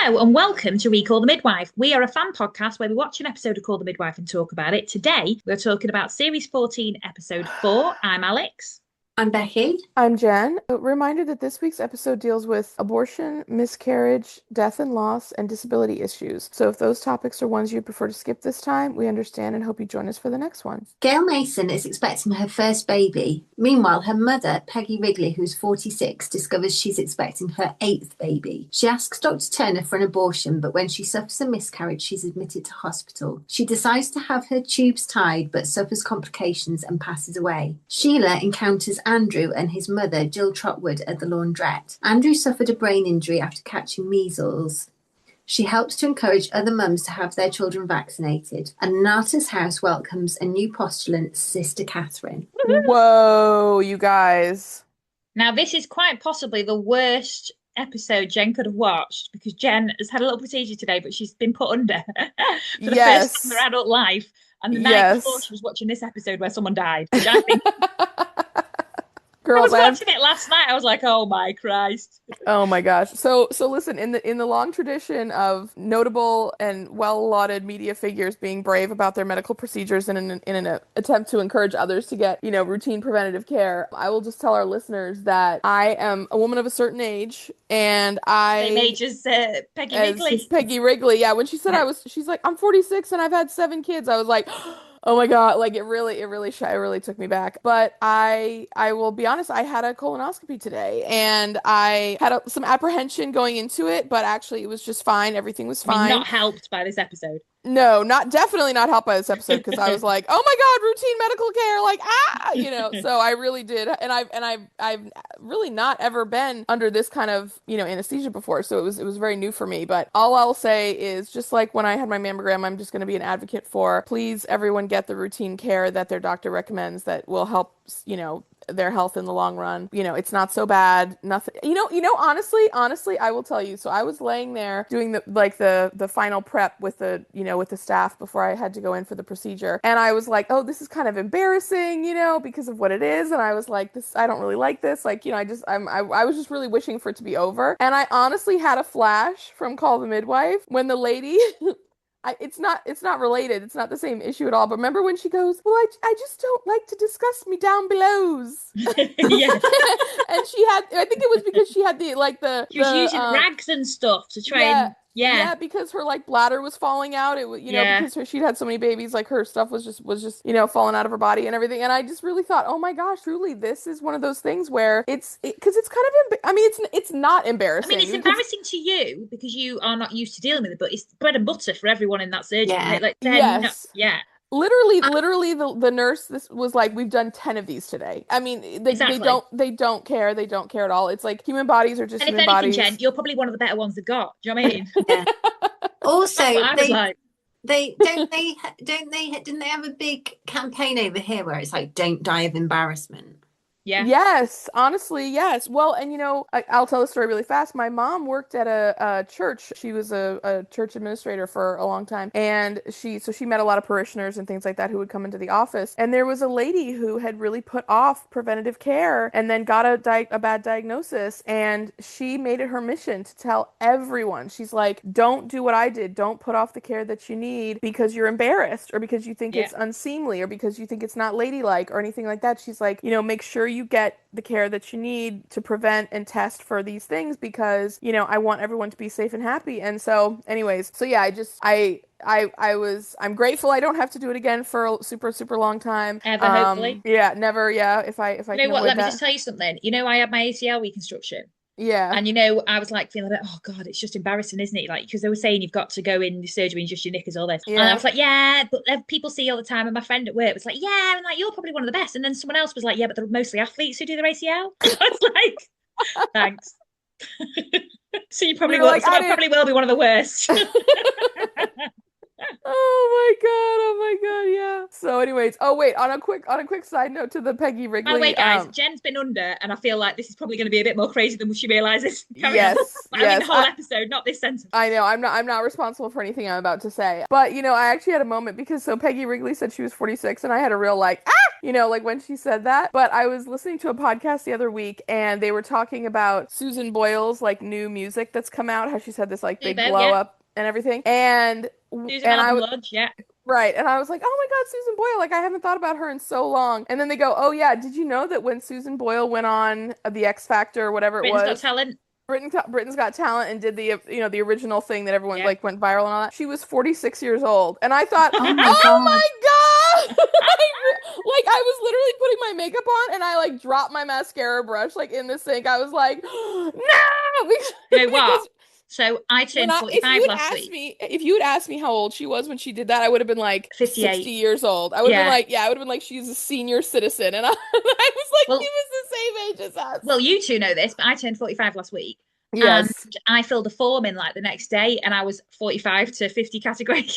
Hello and welcome to ReCall The Midwife. We are a fan podcast where we watch an episode of Call The Midwife and talk about it. Today, we're talking about Series 14, Episode 4. I'm Alex. I'm Becky. I'm Jen. A reminder that this week's episode deals with abortion, miscarriage, death and loss, and disability issues. So if those topics are ones you'd prefer to skip this time, we understand and hope you join us for the next one. Gail Mason is expecting her first baby. Meanwhile, her mother, Peggy Wrigley, who's 46, discovers she's expecting her 8th baby. She asks Dr. Turner for an abortion, but when she suffers a miscarriage, she's admitted to hospital. She decides to have her tubes tied, but suffers complications and passes away. Sheila encounters Andrew and his mother, Jill Trotwood, at the laundrette. Andrew suffered a brain injury after catching measles. She helps to encourage other mums to have their children vaccinated. And Nonnatus house welcomes a new postulant, Sister Catherine. Whoa, you guys. Now, this is quite possibly the worst episode Jen could have watched because Jen has had a little procedure today, but she's been put under for the first time in her adult life. And the night before, she was watching this episode where someone died, which I think... I was watching it last night. I was like, "Oh my Christ!" Oh my gosh! So listen. In the long tradition of notable and well-lauded media figures being brave about their medical procedures in an attempt to encourage others to get routine preventative care, I will just tell our listeners that I am a woman of a certain age, and same age as Peggy Wrigley. Peggy Wrigley, yeah. When she said she's like, I'm 46 and I've had 7 kids. I was like. Oh my God, like it really took me back. But I will be honest, I had a colonoscopy today and I had some apprehension going into it, but actually it was just fine. Everything was fine. Not helped by this episode. No, definitely not helped by this episode because I was like, oh my God, routine medical care, like so I really did, and I've really not ever been under this kind of anesthesia before, so it was very new for me. But all I'll say is, just like when I had my mammogram, I'm just going to be an advocate for please everyone get the routine care that their doctor recommends that will help their health in the long run. It's not so bad. Nothing. Honestly, I will tell you. So I was laying there doing the final prep with the staff before I had to go in for the procedure, and I was like, oh, this is kind of embarrassing, because of what it is, and I was like, this, I don't really like this. I was just really wishing for it to be over, and I honestly had a flash from Call the Midwife when the lady. It's not related. It's not the same issue at all. But remember when she goes, well, I just don't like to discuss me down belows. Yeah. And I think it was because she had she was using rags and stuff to try and yeah, because her bladder was falling out. It was because she'd had so many babies, her stuff was just falling out of her body and everything. And I just really thought, oh my gosh, truly, this is one of those things where because it's kind of it's not embarrassing. I mean, it's embarrassing to you because you are not used to dealing with it, but it's bread and butter for everyone in that surgery. Yeah. Yeah. Literally, the nurse was like, we've done 10 of these today. I mean, they don't care. They don't care at all. It's like human bodies are just human bodies. Jen, you're probably one of the better ones they've got. Do you know what I mean? Yeah. Also, didn't they have a big campaign over here where it's like, don't die of embarrassment? Yeah. Yes, honestly, yes. Well, and I'll tell the story really fast. My mom worked at a church. She was a church administrator for a long time, and she met a lot of parishioners and things like that who would come into the office. And there was a lady who had really put off preventative care and then got a bad diagnosis, and she made it her mission to tell everyone. She's like, don't do what I did. Don't put off the care that you need because you're embarrassed or because you think it's unseemly or because you think it's not ladylike or anything like that. She's like, make sure you get the care that you need to prevent and test for these things because I want everyone to be safe and happy. And so anyways, so yeah, I'm grateful I don't have to do it again for a super, super long time. Ever, hopefully. Yeah, never. Yeah. If I you know what, let me just tell you something. I had my ACL reconstruction. Yeah. And I was like feeling like, oh God, it's just embarrassing, isn't it? Like, because they were saying you've got to go in the surgery in just your knickers all this. Yeah. And I was like, yeah, but people see all the time. And my friend at work was like, yeah, and you're probably one of the best. And then someone else was like, yeah, but they're mostly athletes who do their ACL. I was like, thanks. So you probably probably will be one of the worst. Oh my God, yeah. So anyways, oh wait, on a quick side note to the Peggy Wrigley. By the way, guys, Jen's been under, and I feel like this is probably going to be a bit more crazy than she realizes. Yes, I mean the whole episode, not this sentence. I know, I'm not responsible for anything I'm about to say. But I actually had a moment because Peggy Wrigley said she was 46, and I had a real like, like when she said that. But I was listening to a podcast the other week, and they were talking about Susan Boyle's like new music that's come out, how she's had this like big blow up and everything. And Lodge, yeah. Right. And I was like, oh my God, Susan Boyle. Like, I haven't thought about her in so long. And then they go, oh yeah, did you know that when Susan Boyle went on the X Factor or whatever Britain's it Got was? Talent. Britain's Got Talent and did the, the original thing that everyone like went viral and all that. She was 46 years old. And I thought, oh my God. Like, I was literally putting my makeup on and I like dropped my mascara brush like in the sink. I was like, no! You know what? So I turned 45 last week. If you had asked me how old she was when she did that, I would have been like 58. 60 years old. I would have been like, I would have been like, she's a senior citizen. And I was like, she was the same age as us. Well, you two know this, but I turned 45 last week. Yes. And I filled a form in like the next day and I was 45 to 50 category.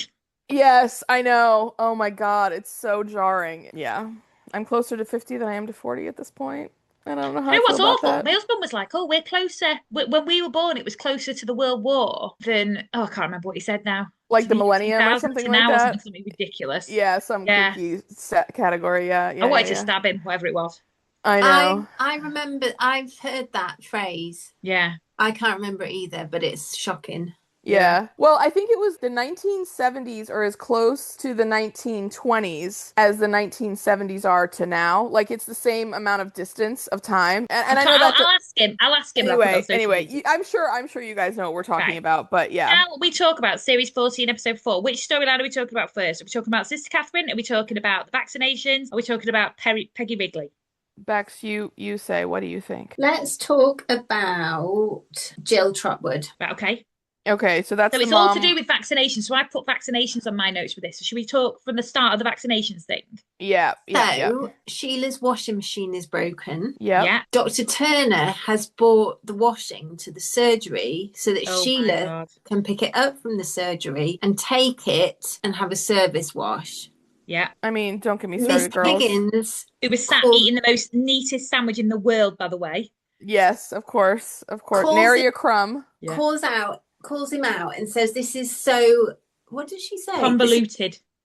Yes, I know. Oh my God. It's so jarring. Yeah. I'm closer to 50 than I am to 40 at this point. I don't know how. You know what's awful? That. My husband was like, "Oh, we're closer." When we were born, it was closer to the World War than I can't remember what he said now. Like the millennium or something like that. Something ridiculous. Yeah, some kooky set category. Yeah, I wanted to stab him, whatever it was. I know. I remember. I've heard that phrase. Yeah. I can't remember it either, but it's shocking. Yeah. Well, I think it was the 1970s are as close to the 1920s as the 1970s are to now. Like, it's the same amount of distance of time. And I know that I'll ask him. Anyway, I'm sure you guys know what we're talking about, but yeah. Now we talk about series 14, episode 4. Which storyline are we talking about first? Are we talking about Sister Catherine? Are we talking about the vaccinations? Are we talking about Peggy Wrigley? Bex, you say, what do you think? Let's talk about Jill Trotwood. Right, okay. Okay, so that's it's all to do with vaccinations. So I put vaccinations on my notes for this. So should we talk from the start of the vaccinations thing? Yeah. Sheila's washing machine is broken. Yeah. Dr. Turner has brought the washing to the surgery so that Sheila can pick it up from the surgery and take it and have a service wash. Yeah. I mean, don't get me started, girls. Higgins, who was sat eating the most neatest sandwich in the world, by the way. Yes, of course. Nary a crumb. Yeah. Calls him out and says, this is so, what does she say?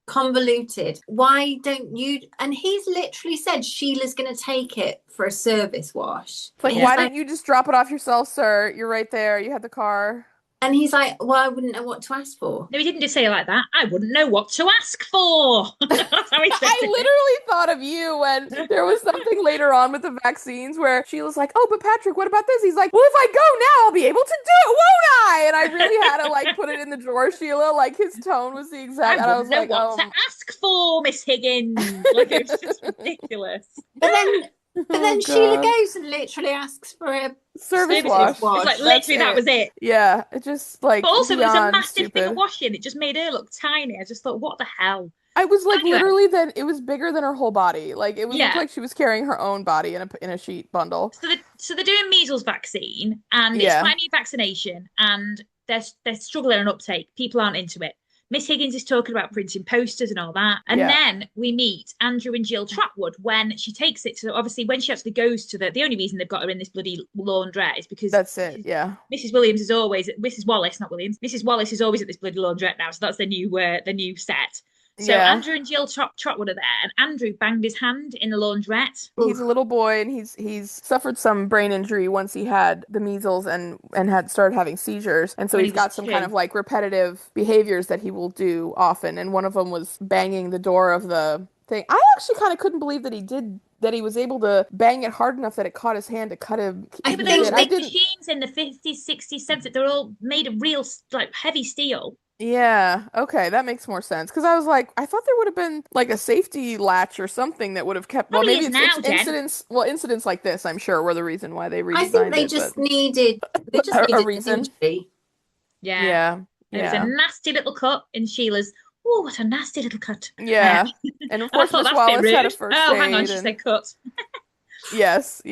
Convoluted. Why don't you, and he's literally said Sheila's going to take it for a service wash. It's like, why didn't you just drop it off yourself, sir? You're right there. You had the car. And he's like, well, I wouldn't know what to ask for. No, he didn't just say it like that. I wouldn't know what to ask for. That's how he said I literally thought of you when there was something later on with the vaccines where Sheila's like, oh, but Patrick, what about this? He's like, well, if I go now, I'll be able to do it, won't I? And I really had to like put it in the drawer, Sheila. Like his tone was the exact. I was like, what to ask for, Miss Higgins. Like it was just ridiculous. But then Sheila goes and literally asks for a service wash. It's like literally that was it. Yeah, it just like. But also, it was a massive thing of stupid. washing. It just made her look tiny. I just thought, what the hell? I was like, literally, then it was bigger than her whole body. Like it was like she was carrying her own body in a sheet bundle. So they're doing measles vaccine, and it's quite a new vaccination, and they're struggling on uptake. People aren't into it. Miss Higgins is talking about printing posters and all that. And then we meet Andrew and Jill Trotwood when she takes it. So obviously when she actually goes to the only reason they've got her in this bloody laundrette is because that's it. Yeah. Mrs. Williams is always Mrs. Wallace, not Williams. Mrs. Wallace is always at this bloody laundrette now. So that's the new set. So Andrew and Jill Trotwood are there, and Andrew banged his hand in the laundrette. He's a little boy, and he's suffered some brain injury once he had the measles and had started having seizures, and so he's got some kind of like repetitive behaviors that he will do often, and one of them was banging the door of the thing. I actually kind of couldn't believe that he was able to bang it hard enough that it caught his hand to cut him. But those big machines in the 50s, 60s, 70s, they're all made of real like heavy steel. Yeah, okay, that makes more sense. Because I was like, I thought there would have been like a safety latch or something that would have kept. Well, maybe it's incidents. Well, incidents like this, I'm sure, were the reason why they redesigned it. I think they just needed a reason. Yeah. It was a nasty little cut in Sheila's. Oh, what a nasty little cut. Yeah, and of course, Miss Wallace had a first aid. Oh, hang on, she said cut. Yes.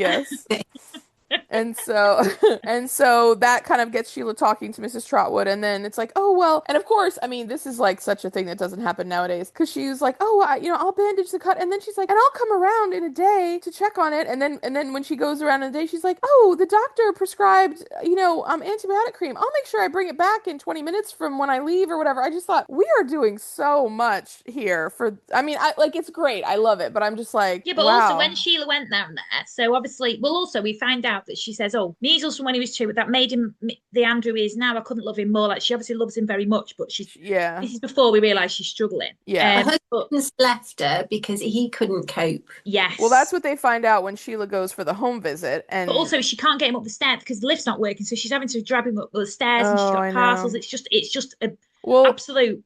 And so and so that kind of gets Sheila talking to Mrs. Trotwood, and then it's like, oh well, and of course, I mean, this is like such a thing that doesn't happen nowadays, because she's like, oh, I'll bandage the cut, and then she's like, and I'll come around in a day to check on it, and then when she goes around in a day, she's like, oh, the doctor prescribed, antibiotic cream. I'll make sure I bring it back in 20 minutes from when I leave or whatever. I just thought we are doing so much here for, I mean, I like, it's great, I love it, but I'm just like, Yeah, but wow. also when Sheila went down there, so obviously, well, also we find out that she says, "Oh, measles from when he was 2, but that made him the Andrew he is now. I couldn't love him more." Like she obviously loves him very much, but she's Yeah. This is before we realise she's struggling. Yeah. Her husband's left her because he couldn't cope. Yes. Well, that's what they find out when Sheila goes for the home visit, and But also she can't get him up the stairs because the lift's not working, so she's having to drag him up the stairs, and she's got parcels. Know. It's just a well, absolute.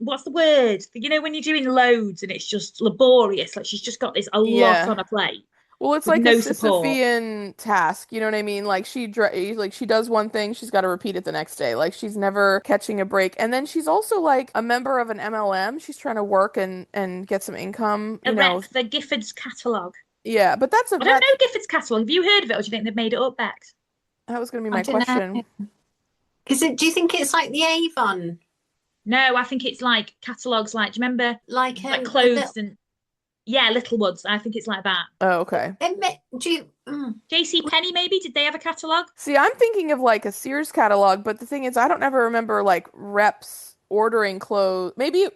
What's the word? When you're doing loads and it's just laborious, like she's just got this a lot on her plate. Well, it's like a Sisyphean task, you know what I mean? Like she does one thing, she's got to repeat it the next day. Like she's never catching a break. And then she's also like a member of an MLM. She's trying to work and get some income, The Gifford's catalogue. Yeah, but that's I don't know Gifford's catalogue. Have you heard of it, or do you think they've made it up, Bex? That was going to be my question. Do you think it's like the Avon? No, I think it's like catalogues. Like, do you remember like clothes and Littlewoods? I think it's like that. Oh, okay. JC Penney, maybe? Did they have a catalogue? See, I'm thinking of like a Sears catalog, but the thing is, I don't ever remember like reps ordering clothes. Maybe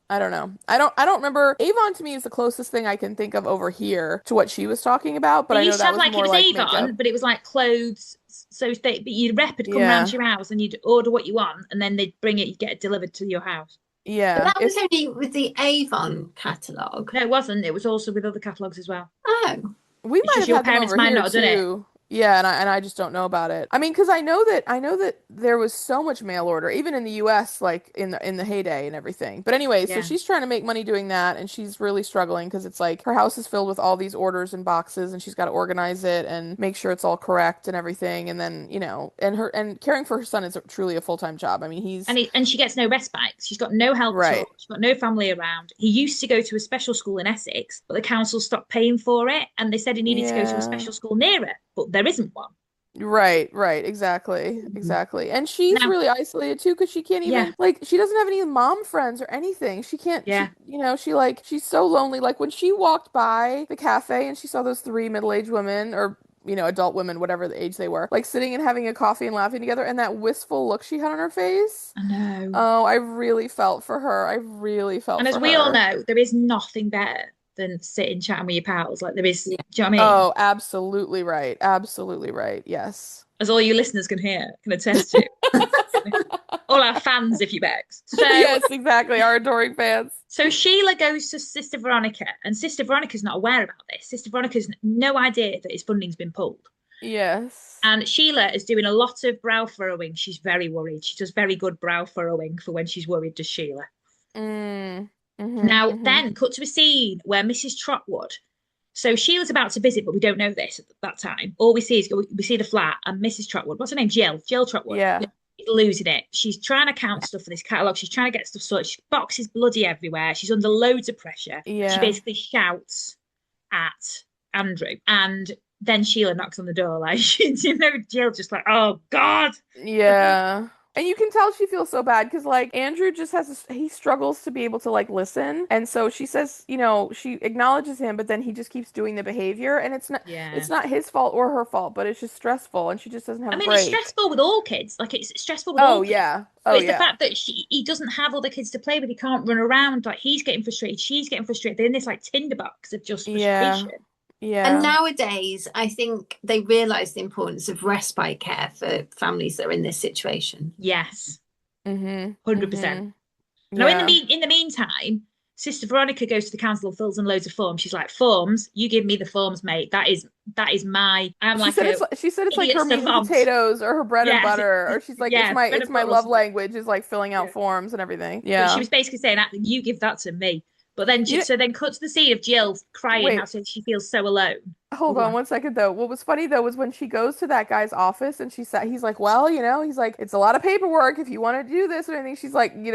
I don't know. I don't remember. Avon to me is the closest thing I can think of over here to what she was talking about. But I know that was more like Avon, makeup. But it was like clothes. So but your rep would come round to your house and you'd order what you want, and then they'd bring it. You'd get it delivered to your house. Yeah, but that was only with the Avon catalogue. No, it wasn't. It was also with other catalogues as well. Oh, we might have your had parents them over might here not have done too. Yeah, and I just don't know about it. I mean, because I know that there was so much mail order, even in the U.S., like in the heyday and everything. But anyway, so she's trying to make money doing that, and she's really struggling because it's like her house is filled with all these orders and boxes, and she's got to organize it and make sure it's all correct and everything. And then and caring for her son is truly a full-time job. I mean, and she gets no respite. She's got no help at all. She's got no family around. He used to go to a special school in Essex, but the council stopped paying for it, and they said he needed to go to a special school nearer, but there isn't one. Right, exactly. And she's really isolated too, because she can't even she doesn't have any mom friends or anything. She can't. She's so lonely. Like when she walked by the cafe and she saw those 3 middle-aged women, or adult women, whatever the age they were, like sitting and having a coffee and laughing together, and that wistful look she had on her face. I know. Oh, I really felt for her. And as we all know, there is nothing better than sitting chatting with your pals. Like there is, do you know what I mean? Oh, absolutely right. Yes. As all you listeners can attest to. All our fans, if you begs. So yes, exactly. Our adoring fans. So Sheila goes to Sister Veronica, and Sister Veronica's not aware about this. Sister Veronica's no idea that his funding's been pulled. Yes. And Sheila is doing a lot of brow furrowing. She's very worried. She does very good brow furrowing for when she's worried, does Sheila. Then cut to a scene where Mrs. Trotwood. So Sheila's about to visit, but we don't know this at that time. All we see is we see the flat and Mrs. Trotwood. What's her name? Jill Trotwood. Yeah. She's losing it. She's trying to count stuff for this catalogue. She's trying to get stuff sorted. Boxes bloody everywhere. She's under loads of pressure. Yeah. She basically shouts at Andrew, and then Sheila knocks on the door. Like Jill just like, oh God. Yeah. And you can tell she feels so bad because, like, Andrew just he struggles to be able to, like, listen. And so she says, she acknowledges him, but then he just keeps doing the behavior. And it's not his fault or her fault, but it's just stressful. And she just doesn't have a break. It's stressful with all kids. Like, it's stressful with all kids. Yeah. But it's the fact that he doesn't have other kids to play with. He can't run around. Like, he's getting frustrated. She's getting frustrated. They're in this, like, tinderbox of just frustration. Yeah. And nowadays, I think they realise the importance of respite care for families that are in this situation. Yes. 100%. Now, in the meantime, Sister Veronica goes to the council and fills in loads of forms. She's like, forms? You give me the forms, mate. That is my. She said it's like her meat and potatoes or her bread and butter, or she's like, it's my love language is like filling out forms and everything. Yeah. But she was basically saying, you give that to me. But then cut to the scene of Jill crying how she feels so alone. Hold on one second though. What was funny though was when she goes to that guy's office and he's like, well, he's like, it's a lot of paperwork if you want to do this or anything. She's like, give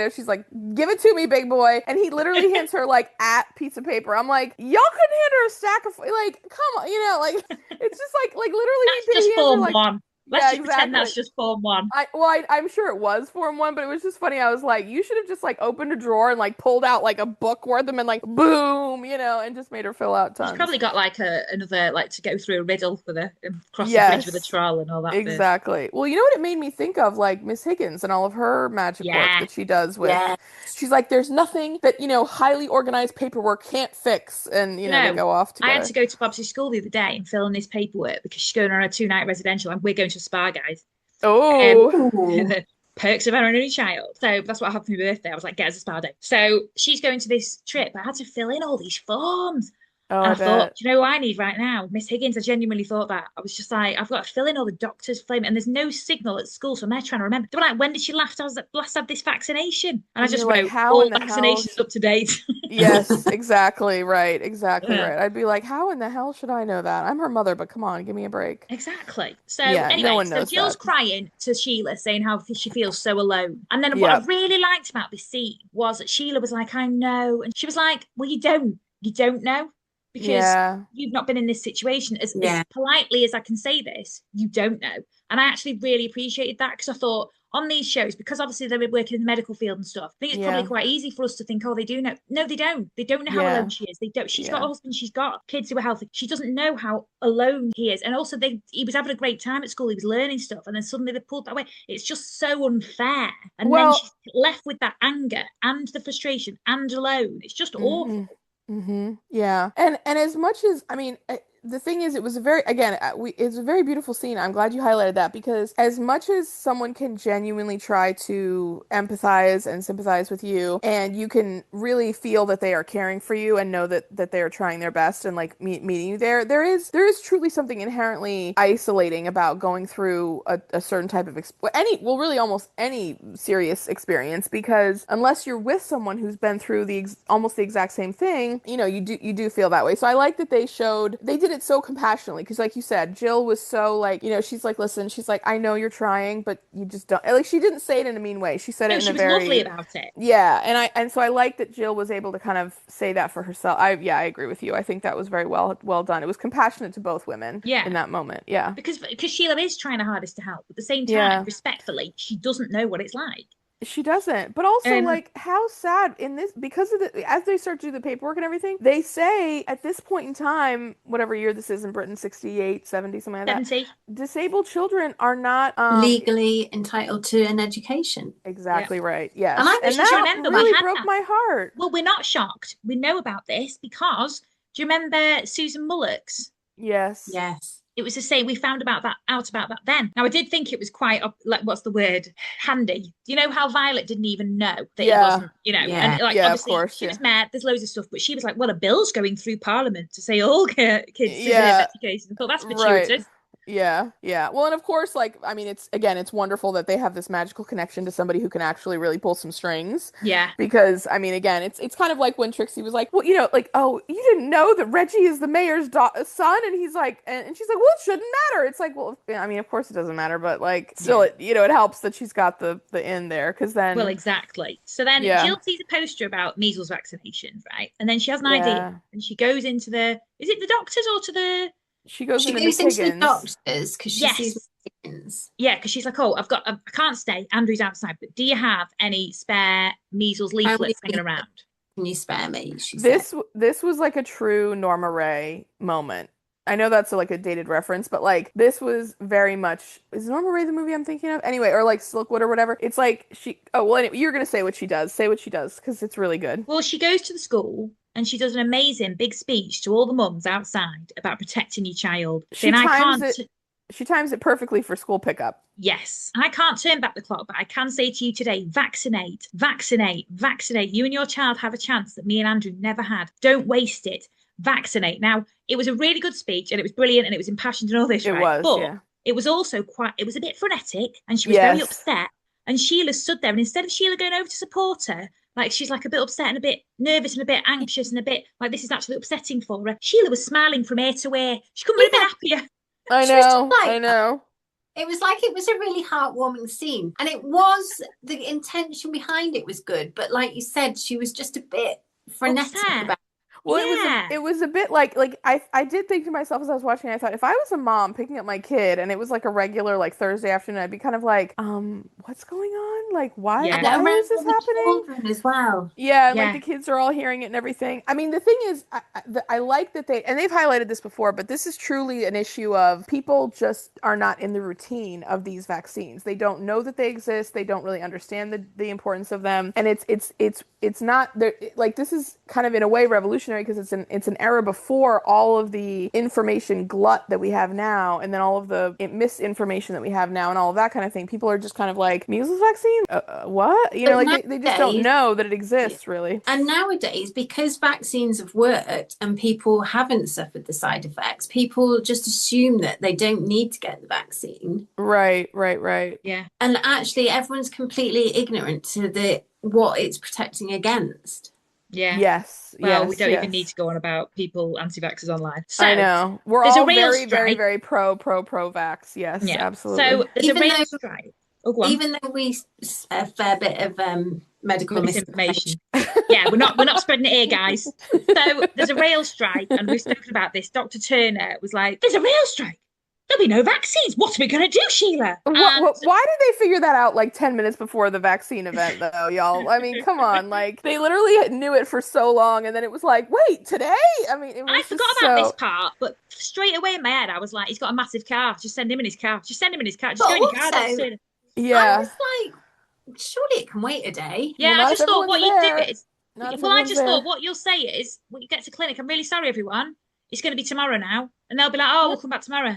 it to me, big boy. And he literally hands her like piece of paper. I'm like, y'all couldn't hand her a stack of like, come on, like it's just like literally that's just Form 1. Let's just exactly. pretend that's just Form 1. I'm sure it was Form 1, but it was just funny. I was like, you should have just like opened a drawer and like pulled out like a book worth them and like boom, and just made her fill out tons. She's probably got like another like to go through a riddle with a cross the bridge with a troll and all that. Exactly. Bit. Well, you know what it made me think of, like Miss Higgins and all of her magic work that she does with. Yeah. She's like, there's nothing that highly organized paperwork can't fix, and they go off together. I had to go to Bob's school the other day and fill in this paperwork because she's going on a 2-night residential and we're going to a spa, guys. Oh, the perks of having an only child. So that's what happened for my birthday. I was like, get us a spa day. So she's going to this trip. I had to fill in all these forms. Oh, and I thought, do you know what I need right now? Miss Higgins, I genuinely thought that. I was just like, I've got to fill in all the doctor's flame, and there's no signal at school, so I'm there trying to remember. They were like, when did she last have this vaccination? And I just wrote, all vaccinations up to date. Yes, exactly right. Right. I'd be like, how in the hell should I know that? I'm her mother, but come on, give me a break. Exactly. So anyway, so Jill's crying to Sheila, saying how she feels so alone. And then what I really liked about this scene was that Sheila was like, I know. And she was like, well, you don't know. Because you've not been in this situation. As politely as I can say this, you don't know. And I actually really appreciated that because I thought on these shows, because obviously they were working in the medical field and stuff, I think it's probably quite easy for us to think, oh, they do know. No, they don't. They don't know how alone she is. They don't. She's got a husband. She's got kids who are healthy. She doesn't know how alone he is. And also, he was having a great time at school. He was learning stuff. And then suddenly they pulled that away. It's just so unfair. And then she's left with that anger and the frustration and alone. It's just awful. Mm-hmm. Yeah. And as much as, the thing is, it was a very beautiful scene. I'm glad you highlighted that because as much as someone can genuinely try to empathize and sympathize with you, and you can really feel that they are caring for you and know that they are trying their best and like meeting you there is truly something inherently isolating about going through a certain type of really almost any serious experience, because unless you're with someone who's been through almost the exact same thing, you do feel that way. So I like that they did it so compassionately, because like you said, Jill was so like, she's like, listen, she's like, I know you're trying, but you just don't, like, she didn't say it in a mean way. She said it in a very lovely about it. Yeah. And so I like that Jill was able to kind of say that for herself. I agree with you. I think that was very well done. It was compassionate to both women in that moment. Yeah. Because Sheila is trying her hardest to help. At the same time, respectfully, she doesn't know what it's like. She doesn't. But also, like, how sad in this, because of as they start to do the paperwork and everything, they say at this point in time, whatever year this is in Britain, 68, 70, something like 70. that, disabled children are not legally entitled to an education. Exactly right. Yes. And that really broke my heart. Well, we're not shocked. We know about this because, do you remember Susan Mullocks? Yes. Yes. It was the same. We found out about that then. Now, I did think it was quite, like, what's the word? Handy. Do you know how Violet didn't even know that it wasn't, and like, obviously, of course, she was mad. There's loads of stuff, but she was like, well, a bill's going through Parliament to say all kids deserve education. I thought that's fortuitous. Yeah. Well, and of course, like, it's wonderful that they have this magical connection to somebody who can actually really pull some strings. Yeah. Because, again, it's kind of like when Trixie was like, well, like, oh, you didn't know that Reggie is the mayor's son? And he's like, and she's like, well, it shouldn't matter. It's like, well, of course it doesn't matter, but, like, still, it helps that she's got the in there, because then... Well, exactly. So then Jill sees a poster about measles vaccinations, right? And then she has an idea, and she goes into is it the doctors or to the... She goes into the doctors because she sees Higgins. Yeah, because she's like, oh, I can't stay. Andrew's outside, but do you have any spare measles leaflets hanging around? Can you spare me? This was like a true Norma Ray moment. I know that's like a dated reference, but like this was very much, is Norma Ray the movie I'm thinking of? Anyway, or like Silkwood or whatever. It's like anyway, you're going to say what she does. Say what she does, because it's really good. Well, she goes to the school and she does an amazing big speech to all the mums outside about protecting your child. She times it perfectly for school pickup. Yes. I can't turn back the clock, but I can say to you today, vaccinate, vaccinate, vaccinate. You and your child have a chance that me and Andrew never had. Don't waste it. Vaccinate. Now, it was a really good speech and it was brilliant and it was impassioned and all this, right? It was, but it was also it was a bit frenetic and she was very upset. And Sheila stood there, and instead of Sheila going over to support her Like she's like a bit upset and a bit nervous and a bit anxious and a bit like this is actually upsetting for her. Sheila was smiling from ear to ear. She couldn't have been happier. I She was just know. like, I know. it was like it was a really heartwarming scene. And it was, the intention behind it was good. But like you said, she was just a bit frenetic Upset. about it. Well, Yeah. it was a bit like I did think to myself as I was watching, I thought if I was a mom picking up my kid and it was like a regular like Thursday afternoon, I'd be kind of like, what's going on? Like, why Yeah. why is this Around the happening? children as well. Yeah, and Yeah. like the kids are all hearing it and everything. I mean, the thing is, I like that they've highlighted this before, but this is truly an issue of people just are not in the routine of these vaccines. They don't know that they exist. They don't really understand the importance of them, and it's not like this is kind of in a way revolutionary because it's an era before all of the information glut that we have now, and then all of the misinformation that we have now, and all of that kind of thing. People are just kind of like measles vaccine, what? You know, like they just don't know that it exists really. And nowadays, because vaccines have worked and people haven't suffered the side effects, people just assume that they don't need to get the vaccine. Right. Yeah. And actually, everyone's completely ignorant to what it's protecting against. Yeah. Yes. Well, yes, we don't yes. even need to go on about people anti-vaxxers online. So I know. We're there's all a rail very, very, strike. very pro-vax. Yes, Yeah. absolutely. So there's Even a rail though- strike. Oh, go on. Even though we a fair bit of medical Misinformation. Yeah, we're not spreading it here, guys. So there's a rail strike, and we've spoken about this. Dr. Turner was like, "There's a rail strike. There'll be no vaccines. What are we going to do, Sheila?" Why did they figure that out like 10 minutes before the vaccine event, though, y'all? I mean, come on. Like, they literally knew it for so long, and then it was like, wait, today? I mean, it was I just forgot about this part, but straight away in my head, I was like, he's got a massive car. Just send him in his car. Just send him in his car. Just But go in your car. also- Dr. Turner. I Yeah. was like, surely it can wait a day. Yeah, Well, not I if just thought what everyone's you'd do there. is, Not if well, I everyone's just there. thought what you'll say is, when you get to clinic, I'm really sorry, everyone. It's going to be tomorrow now. And they'll be like, oh, we'll come back tomorrow.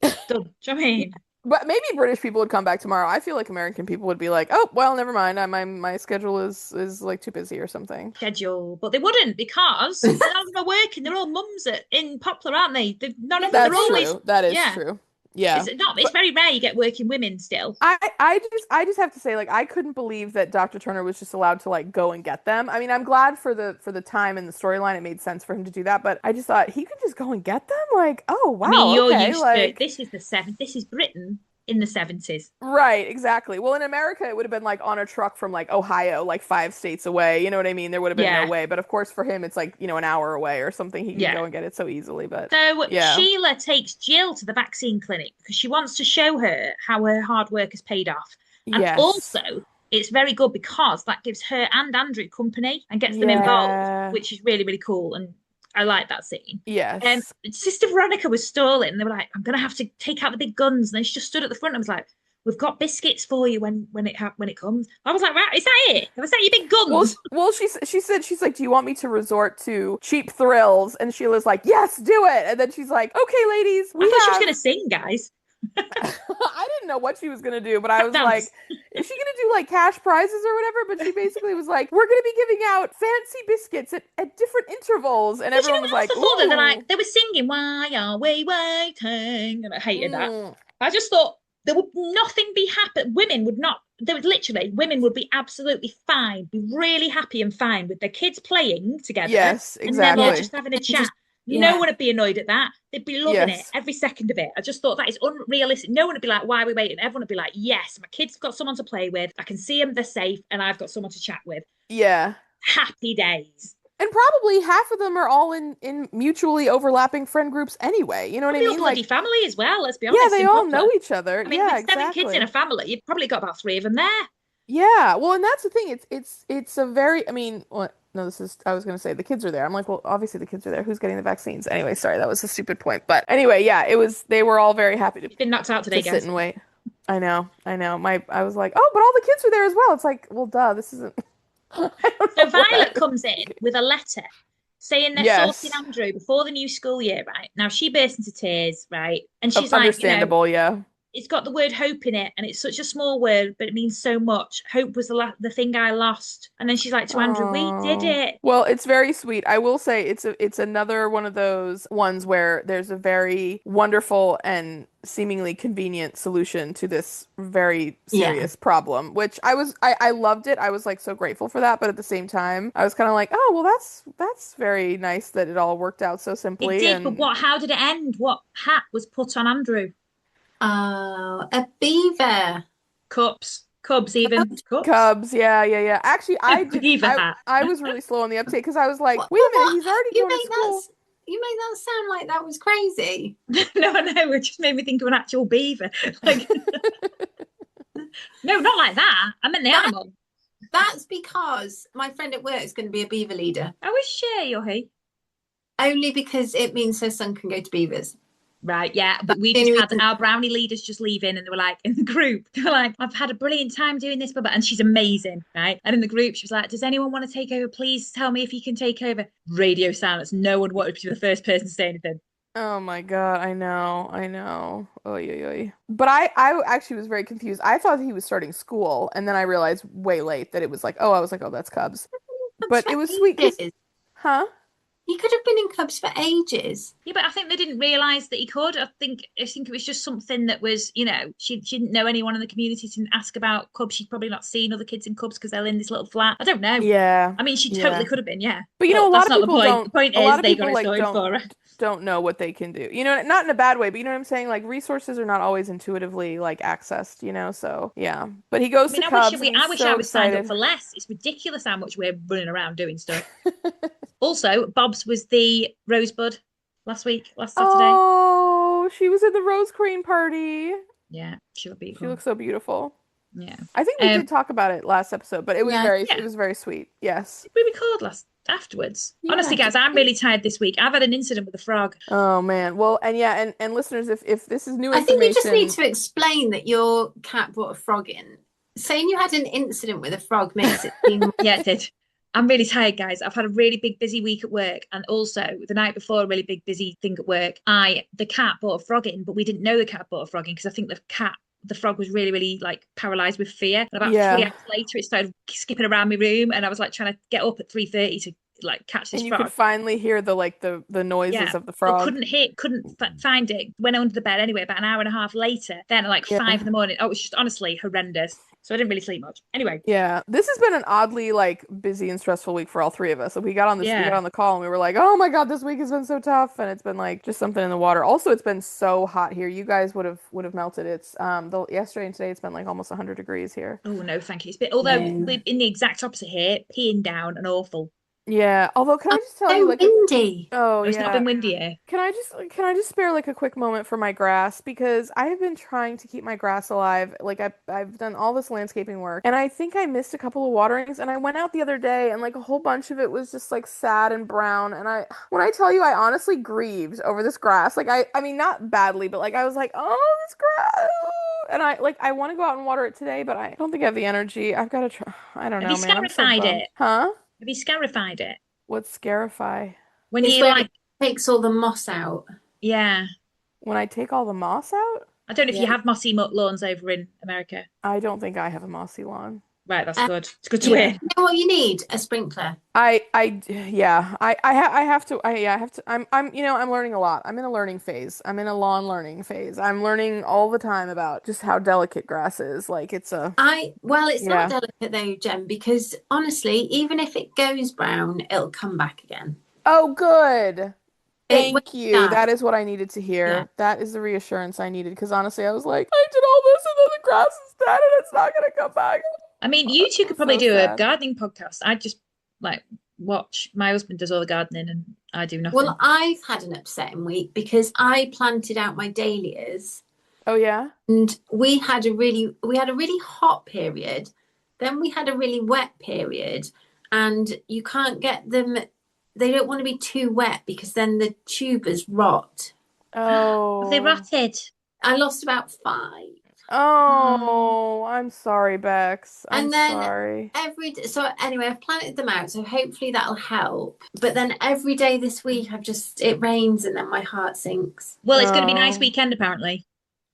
Done. Do you know what I mean? But maybe British people would come back tomorrow. I feel like American people would be like, oh, well, never mind. My schedule is like too busy or something. Schedule. But they wouldn't because none of them are working. They're all mums in Poplar, aren't they? None of them That's are always. true. That is yeah. true. Yeah. It's very rare you get working women still. I just have to say, like, I couldn't believe that Dr. Turner was just allowed to like go and get them. I mean, I'm glad for the time and the storyline. It made sense for him to do that, but I just thought he could just go and get them. Like, oh wow, I mean, you're okay, used like, to this is the 70s. This is Britain in the 70s. right, exactly. Well, in America, it would have been like on a truck from like Ohio, like 5 states away. You know what I mean? There would have been Yeah. no way. But of course, for him, it's like, you know, an hour away or something. He can Yeah. go and get it so easily. But So yeah. Sheila takes Jill to the vaccine clinic because she wants to show her how her hard work has paid off. And Yes. also, it's very good because that gives her and Andrew company and gets them Yeah. involved, which is really, really cool. And I like that scene. Yes. Sister Veronica was stalling. And they were like, I'm going to have to take out the big guns. And then she just stood at the front and was like, we've got biscuits for you when it comes. I was like, right, is that it? Was that your big guns? Well, she said, she's like, do you want me to resort to cheap thrills? And Sheila's like, yes, do it. And then she's like, okay, ladies, I thought she was going to sing, guys. I didn't know what she was gonna do, but I was Dance. like, is she gonna do like cash prizes or whatever? But she basically was like, we're gonna be giving out fancy biscuits at different intervals, and everyone was like, I thought that ooh. they were singing "Why Are We Waiting," and I hated that. Mm. I just thought there would nothing be happy. Women would not. There would literally women would be absolutely fine, be really happy and fine with their kids playing together. Yes, and them all exactly. just having a chat. Yeah. No one would be annoyed at that. They'd be loving Yes. it every second of it. I just thought that is unrealistic. No one would be like, why are we waiting? Everyone would be like, yes, my kids got someone to play with. I can see them, they're safe, and I've got someone to chat with. Yeah. Happy days. And probably half of them are all in mutually overlapping friend groups anyway. You know what I Probably mean? a bloody Like, family as well, let's be honest. yeah, they in all Poplar. know each other. I mean, yeah, with 7 exactly. kids in a family, you've probably got about 3 of them there. Yeah, well, and that's the thing. It's a very. I mean, what? No, this is. I was gonna say the kids are there. I'm like, well, obviously the kids are there. Who's getting the vaccines? Anyway, sorry, that was a stupid point. But anyway, yeah, it was. They were all very happy to You've been knocked out today, sit guys. and wait. I know. I was like, oh, but all the kids were there as well. It's like, well, duh, this isn't. I don't So know what Violet that- comes in with a letter saying they're Yes. sorting Andrew before the new school year, right? Now she bursts into tears, right? And she's like, understandable, yeah. it's got the word hope in it, and it's such a small word, but it means so much. Hope was the thing I lost. And then she's like to Andrew, we did it. Well, it's very sweet. I will say it's another one of those ones where there's a very wonderful and seemingly convenient solution to this very serious problem, which I loved it. I was like so grateful for that, but at the same time, I was kind of like, oh, well, that's very nice that it all worked out so simply. It did, but how did it end? What hat was put on Andrew? Oh, a beaver. Cubs, even Cubs. Yeah. Actually, hat. I was really slow on the uptake because I was like, wait a minute, he's already going to school. You made that sound like that was crazy. No, it just made me think of an actual beaver. Like, no, not like that. I meant the animal. That's because my friend at work is going to be a beaver leader. Oh, is she or he? Only because it means her son can go to beavers. Right, yeah, but we just had our brownie leaders just leaving, and they were like, in the group, they were like, I've had a brilliant time doing this, and she's amazing, right? And in the group, she was like, does anyone want to take over? Please tell me if you can take over. Radio silence. No one wanted to be the first person to say anything. Oh my God, I know. Oy. But I actually was very confused. I thought he was starting school, and then I realized way late that it was like, oh, that's Cubs. But it was sweet. Huh? He could have been in Cubs for ages. Yeah, but I think they didn't realise that he could. I think it was just something that was, she didn't know anyone in the community to ask about Cubs. She'd probably not seen other kids in Cubs because they're in this little flat. I don't know. Yeah. I mean, she totally could have been, yeah. But a lot of people don't. The point is they got it going for her. Don't know what they can do. Not in a bad way, but you know what I'm saying? Like, resources are not always intuitively, like, accessed, so, yeah. But he goes to Cubs. I wish I was signed up for less. It's ridiculous how much we're running around doing stuff. Also, Bob's was the Rosebud last Saturday. Oh, she was at the Rose Queen party. Yeah, she looked beautiful. She looks so beautiful. Yeah. I think we did talk about it last episode, but it was it was very sweet. Yes. We recorded afterwards. Yeah. Honestly, guys, I'm really tired this week. I've had an incident with a frog. Oh man. Well, and listeners, if this is new information, I think you just need to explain that your cat brought a frog in. Saying you had an incident with a frog makes it seem yeah, it did. I'm really tired, guys. I've had a really big, busy week at work. And also the night before, a really big, busy thing at work. The cat brought a frog in, but we didn't know the cat brought a frog in because I think the frog was really, really like paralyzed with fear. And about 3 hours later, it started skipping around my room. And I was like trying to get up at 3:30 to like catch this frog. And you could finally hear the noises of the frog. I couldn't find it. Went under the bed anyway, about an hour and a half later. Then at like 5 a.m. it was just honestly horrendous. So I didn't really sleep much. Anyway. Yeah. This has been an oddly like busy and stressful week for all three of us. So we got on the call and we were like, oh my God, this week has been so tough. And it's been like just something in the water. Also, it's been so hot here. You guys would have melted. It's yesterday and today it's been like almost 100 degrees here. Oh no, thank you. It's been, although we're in the exact opposite here, peeing down and awful. Yeah, although can I just tell you, like, windy. It's not been windy here. Can I just spare like a quick moment for my grass, because I have been trying to keep my grass alive. Like I've done all this landscaping work, and I think I missed a couple of waterings, and I went out the other day, and like a whole bunch of it was just like sad and brown. And when I tell you, I honestly grieved over this grass. Like I mean, not badly, but like I was like, oh, this grass. And I want to go out and water it today, but I don't think I have the energy. I've got to try. I don't know, man. Have you scarified it? Huh? Have you scarified it? What's scarify? When you like takes all the moss out. Yeah. When I take all the moss out? I don't know if you have mossy lawns over in America. I don't think I have a mossy lawn. Right, that's good. It's good to hear. You know what you need? A sprinkler. I have to. I'm learning a lot. I'm in a learning phase. I'm in a lawn learning phase. I'm learning all the time about just how delicate grass is. Like it's not delicate though, Jen, because honestly, even if it goes brown, it'll come back again. Oh, good. Thank you. That is what I needed to hear. Yeah. That is the reassurance I needed, because honestly, I was like, I did all this and then the grass is dead and it's not going to come back. I mean, you two could probably do a gardening podcast. I'd just like watch. My husband does all the gardening and I do nothing. Well, I've had an upsetting week because I planted out my dahlias. Oh yeah. And we had a really hot period. Then we had a really wet period, and you can't get them. They don't want to be too wet because then the tubers rot. Oh. They rotted. I lost about 5. Oh, I'm sorry, Bex. I'm sorry. So anyway, I've planted them out, so hopefully that'll help. But then every day this week, it rains and then my heart sinks. Well, it's going to be a nice weekend, apparently.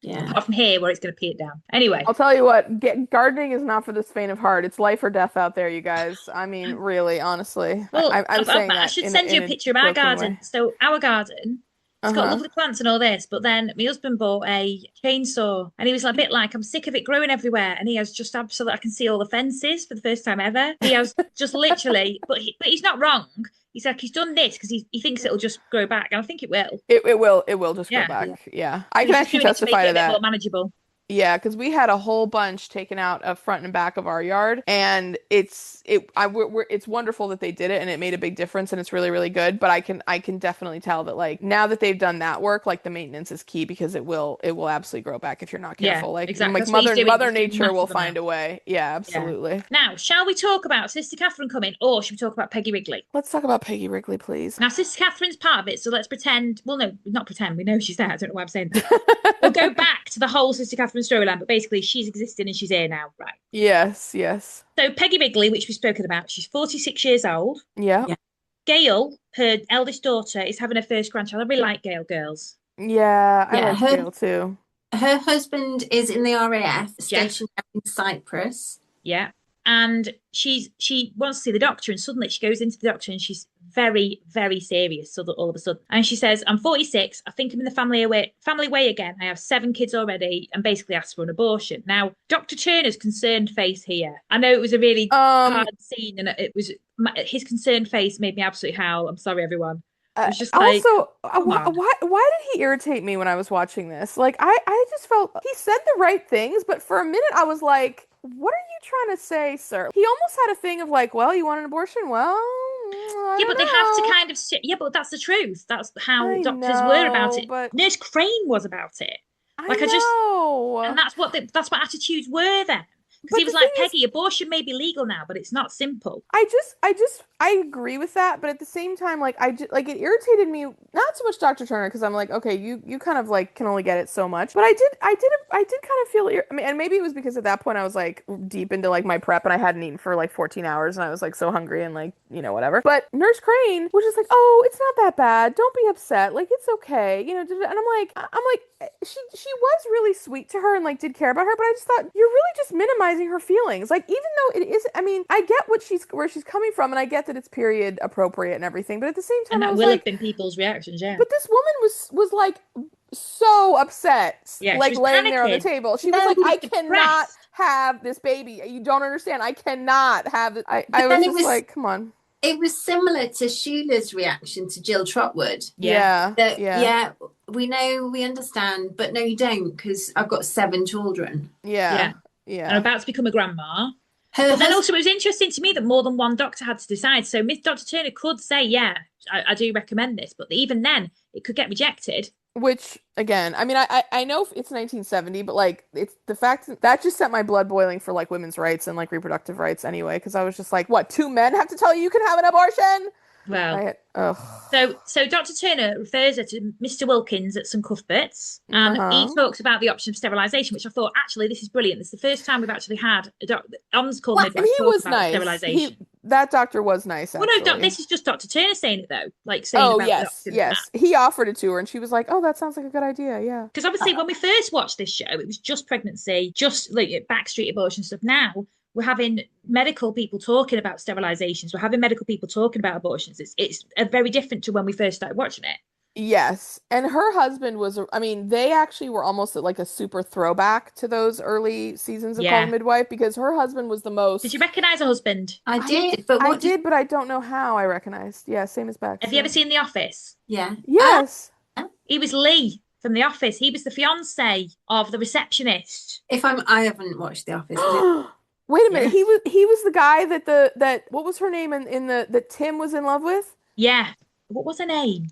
Yeah. Apart from here, where it's going to pee it down. Anyway. I'll tell you what, gardening is not for the faint of heart. It's life or death out there, you guys. I mean, really, honestly. Well, I'm saying I that should in send you a a picture of our joking garden. way. So our garden, it's got Uh-huh. lovely plants and all this, but then my husband bought a chainsaw and he was a bit like, I'm sick of it growing everywhere. And he has just absolutely, I can see all the fences for the first time ever. He has just literally, but he's not wrong. He's like, he's done this because he thinks it'll just grow back. And I think it will. It will just grow Yeah. back. Yeah. I He's can just actually doing it to make testify it to a bit more that. manageable. Yeah, because we had a whole bunch taken out of front and back of our yard, and it's wonderful that they did it, and it made a big difference, and it's really, really good. But I can definitely tell that, like, now that they've done that work, like, the maintenance is key because it will absolutely grow back if you're not careful. Yeah, Like, exactly. like That's what he's doing. Mother He's doing Nature will massive find a amounts. way. Yeah, absolutely. Now, shall we talk about Sister Catherine coming, or should we talk about Peggy Wrigley? Let's talk about Peggy Wrigley, please. Now, Sister Catherine's part of it, so let's pretend. Well, no, not pretend. We know she's there. I don't know why I'm saying that. We'll go back to the whole Sister Catherine storyline, but basically, she's existing and she's here now, right? Yes, yes. So Peggy Wrigley, which we've spoken about, she's 46 years old. Yeah. Yeah. Gail, her eldest daughter, is having her first grandchild. I really like Gail girls. Yeah, I Yeah, like Gail too. Her husband is in the RAF, stationed in Cyprus. Yeah. And she wants to see the doctor, and suddenly she goes into the doctor and she's very, very serious. So that all of a sudden, and she says, "I'm 46. I think I'm in the family way again. I have 7 kids already," and basically asks for an abortion. Now, Dr. Turner's concerned face here. I know it was a really hard scene, and it was his concerned face made me absolutely howl. I'm sorry, everyone. It was just like, also, why did he irritate me when I was watching this? Like, I just felt he said the right things, but for a minute I was like, what are you trying to say, sir? He almost had a thing of like, well, you want an abortion? Well, yeah, but they have to kind of, yeah, but that's the truth. That's how doctors were about it. But Nurse Crane was about it. Like, and that's what attitudes were then. Because he was like, Peggy, abortion may be legal now, but it's not simple. I agree with that, but at the same time, like, it irritated me, not so much Dr. Turner, because I'm like, okay, you kind of like can only get it so much, but I did kind of feel, I mean, and maybe it was because at that point I was like deep into like my prep and I hadn't eaten for like 14 hours and I was like so hungry and like, you know, whatever. But Nurse Crane was just like, oh, it's not that bad. Don't be upset. Like, it's okay. You know, and I'm like, she was really sweet to her and like did care about her, but I just thought, you're really just minimizing her feelings. Like, even though it is, I mean, I get where she's coming from and I get that it's period appropriate and everything, but at the same time, and that I was will like, have been people's reactions, yeah. but this woman was like so upset, yeah, like laying panicking. there on the table. She was like, I cannot have this baby. You don't understand. I cannot have it. I was just like, come on. It was similar to Sheilah's reaction to Jill Trotwood. Yeah. Yeah, we know, we understand, but no, you don't, because I've got 7 children. Yeah. And I'm about to become a grandma. But then also, it was interesting to me that more than one doctor had to decide. So Dr. Turner could say, yeah, I do recommend this, but even then, it could get rejected. Which, again, I mean, I know it's 1970, but like, it's the fact that just set my blood boiling for like women's rights and like reproductive rights anyway, because I was just like, what, 2 men have to tell you can have an abortion? Well, so Dr. Turner refers her to Mr. Wilkins at St Cuthbert's, and he talks about the option of sterilisation, which I thought, actually, this is brilliant. This is the first time we've actually had a doctor on Call The Midwife and he was about nice. sterilisation. That doctor was nice, actually. Well, no, this is just Dr. Turner saying it, though. Like, saying about yes. He offered it to her, and she was like, oh, that sounds like a good idea, yeah. Because obviously, when we first watched this show, it was just pregnancy, just like backstreet abortion stuff. Now, we're having medical people talking about sterilizations. We're having medical people talking about abortions. It's very different to when we first started watching it. Yes. And her husband was, I mean, they actually were almost like a super throwback to those early seasons of Call The Midwife, because her husband was the most. Did you recognize her husband? I did, but but I don't know how I recognized. Yeah, same as Bex. Have you ever seen The Office? Yeah. Yes. He was Lee from The Office. He was the fiance of the receptionist. I haven't watched The Office. Wait a minute. He was the guy that what was her name in that Tim was in love with? Yeah. What was her name?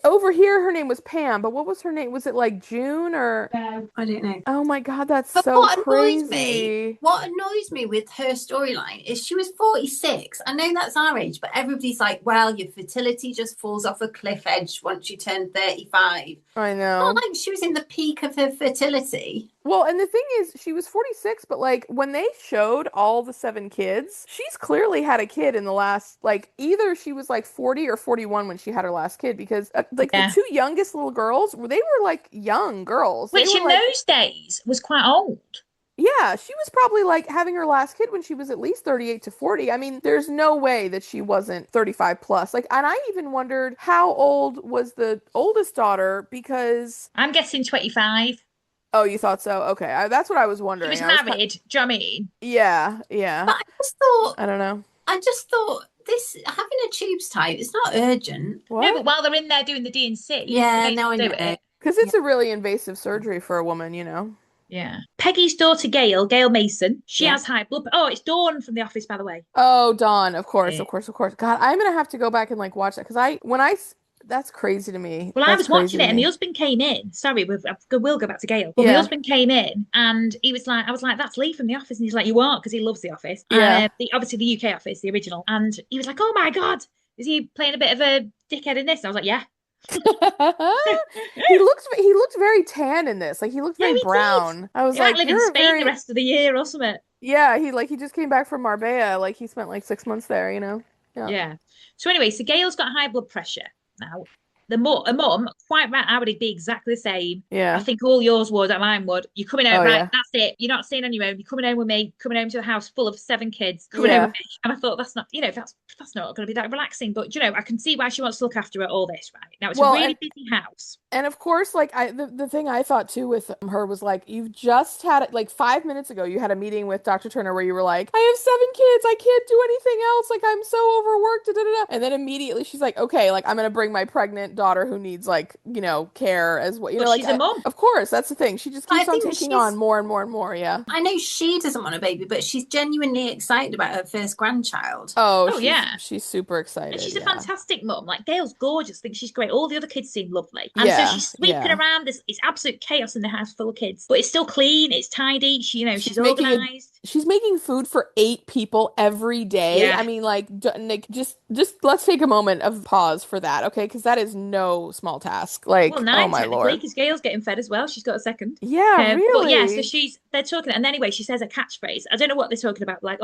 Over here, her name was Pam, but what was her name? Was it like June or? I don't know. Oh my God, that's but so crazy. What annoys me with her storyline is she was 46. I know that's our age, but everybody's like, well, your fertility just falls off a cliff edge once you turn 35. I know. Not like she was in the peak of her fertility. Well, and the thing is, she was 46, but like when they showed all the 7 kids, she's clearly had a kid in the last, like either she was like 40 or 41 when she had her last kid, because like the 2 youngest little girls, they were like young girls. Which in those days was quite old. Yeah, she was probably like having her last kid when she was at least 38 to 40. I mean, there's no way that she wasn't 35 plus. Like, and I even wondered how old was the oldest daughter, because I'm guessing 25. Oh, you thought so? Okay, that's what I was wondering. She was married. Do you know what I mean? Yeah, yeah. But I don't know. I just thought this having a tubes tight, it's not urgent. What? No, but while they're in there doing the D&C, yeah, no, I know it because it's a really invasive surgery for a woman, you know. Yeah. Peggy's daughter, Gail Mason, she has high blood. Oh, it's Dawn from The Office, by the way. Oh, Dawn, of course. God, I'm gonna have to go back and like watch that, because that's crazy to me. Well, I was watching it and the husband came in. Sorry, we'll go back to Gail. But the husband came in and he was like, I was like, that's Lee from The Office. And he's like, you are? Because he loves The Office. Yeah. Obviously the UK Office, the original. And he was like, oh my God, is he playing a bit of a dickhead in this? And I was like, yeah. he looked very tan in this. Like he looked very brown. I was like, live in Spain the rest of the year or something. Yeah, he just came back from Marbella. Like he spent like 6 months there, you know. Yeah. So anyway, so Gail's got high blood pressure now. A mum, quite right, I would be exactly the same. Yeah. I think all yours would, and mine would. You're coming home, right? That's it. You're not staying on your own. You're coming home with me, coming home to a house full of 7 kids, coming home with me. And I thought, that's not, that's not going to be that relaxing. But, I can see why she wants to look after all this, right? Now, it's a really busy house. And of course, like, the thing I thought, too, with her was, like, you've just had it, like, 5 minutes ago, you had a meeting with Dr. Turner where you were like, I have 7 kids. I can't do anything else. Like, I'm so overworked. Da, da, da. And then immediately she's like, okay, like, I'm going to bring my pregnant daughter who needs, like, care as well. She's a mom. Of course, that's the thing. She just keeps on taking on more and more and more. Yeah. I know she doesn't want a baby, but she's genuinely excited about her first grandchild. Oh yeah. She's super excited. And she's a fantastic mum. Like Gail's gorgeous. I think she's great. All the other kids seem lovely. And so she's sweeping around. It's absolute chaos in the house full of kids, but it's still clean. It's tidy. She's organized. She's making food for 8 people every day. Yeah. I mean, like just let's take a moment of pause for that, okay? Because that is no small task. Like, oh my Lord. Because Gail's getting fed as well. She's got a second. Yeah, really. But yeah, so they're talking, and anyway, she says a catchphrase. I don't know what they're talking about. Like,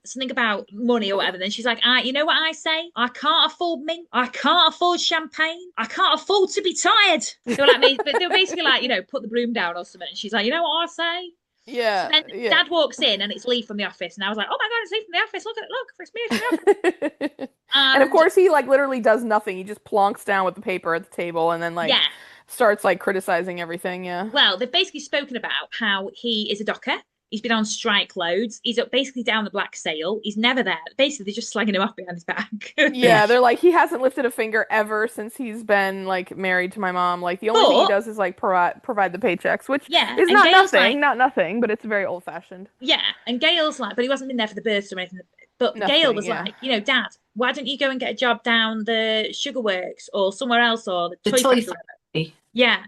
something about money or whatever. Then she's like, you know what I say? I can't afford mint. I can't afford champagne. I can't afford to be tired. They were like, they were basically like, put the broom down or something. And she's like, you know what I say? Yeah. So then Dad walks in and it's Lee from The Office, and I was like, oh my God, it's Lee from The Office. Look, it's me from The Office. And of course, he like literally does nothing. He just plonks down with the paper at the table and then starts like criticizing everything. Yeah. Well, they've basically spoken about how he is a docker. He's been on strike loads. He's basically down the black sail. He's never there. Basically, they're just slagging him off behind his back. Yeah, they're like, he hasn't lifted a finger ever since he's been like married to my mom. Like the only thing he does is like provide the paychecks, which is not nothing, but it's very old fashioned. Yeah, and Gail's like, but he wasn't been there for the births or anything. But Gail was like, Dad, why don't you go and get a job down the Sugar Works or somewhere else, or the toy factory? Yeah.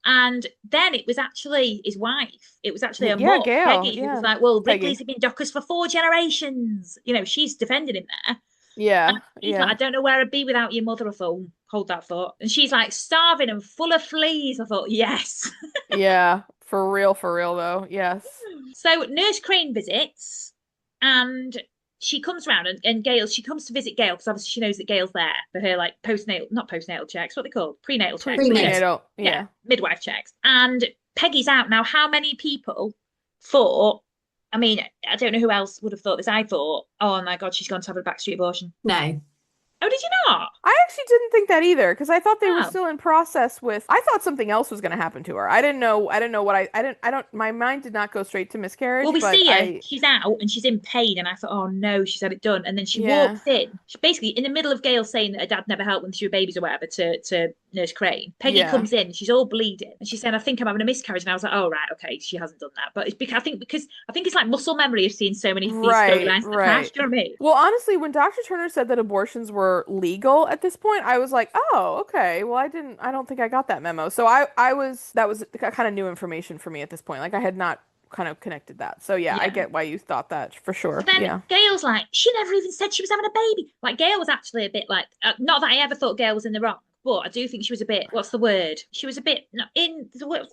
And then it was actually his wife. It was actually a mum, Peggy, who was like, well, Wrigley's have been dockers for 4 generations. She's defending him there. Yeah. And he's like, I don't know where I'd be without your mother. I thought, hold that thought. And she's like, starving and full of fleas. I thought, yes. Yeah, for real though. Yes. So Nurse Crane visits, and she comes around, and she comes to visit Gail because obviously she knows that Gail's there for her like not postnatal checks, what they call prenatal checks. Prenatal, yeah. Midwife checks. And Peggy's out now. How many people thought? I mean, I don't know who else would have thought this. I thought, oh my God, she's gone to have a backstreet abortion. No. Oh, did you not? I actually didn't think that either, because I thought they were still in process with. I thought something else was going to happen to her. I didn't know what my mind did not go straight to miscarriage. Well, we see her. She's out and she's in pain, and I thought, oh no, she's had it done. And then she walks in. She basically in the middle of Gail saying that her dad never helped when she were babies or whatever to Nurse Crane. Peggy comes in. She's all bleeding, and she's saying, I think I'm having a miscarriage. And I was like, oh right, okay, she hasn't done that. But it's because I think it's like muscle memory of seeing so many of these storylines in the past. Do you know what I mean? Well, honestly, when Dr. Turner said that abortions were legal at this point, I was like, oh, okay. Well, I don't think I got that memo. So that was kind of new information for me at this point. Like I had not kind of connected that. So yeah, I get why you thought that for sure. So then Gail's like, she never even said she was having a baby. Like Gail was actually a bit like, not that I ever thought Gail was in the wrong, but I do think she was a bit, what's the word? She was a bit, what's the word?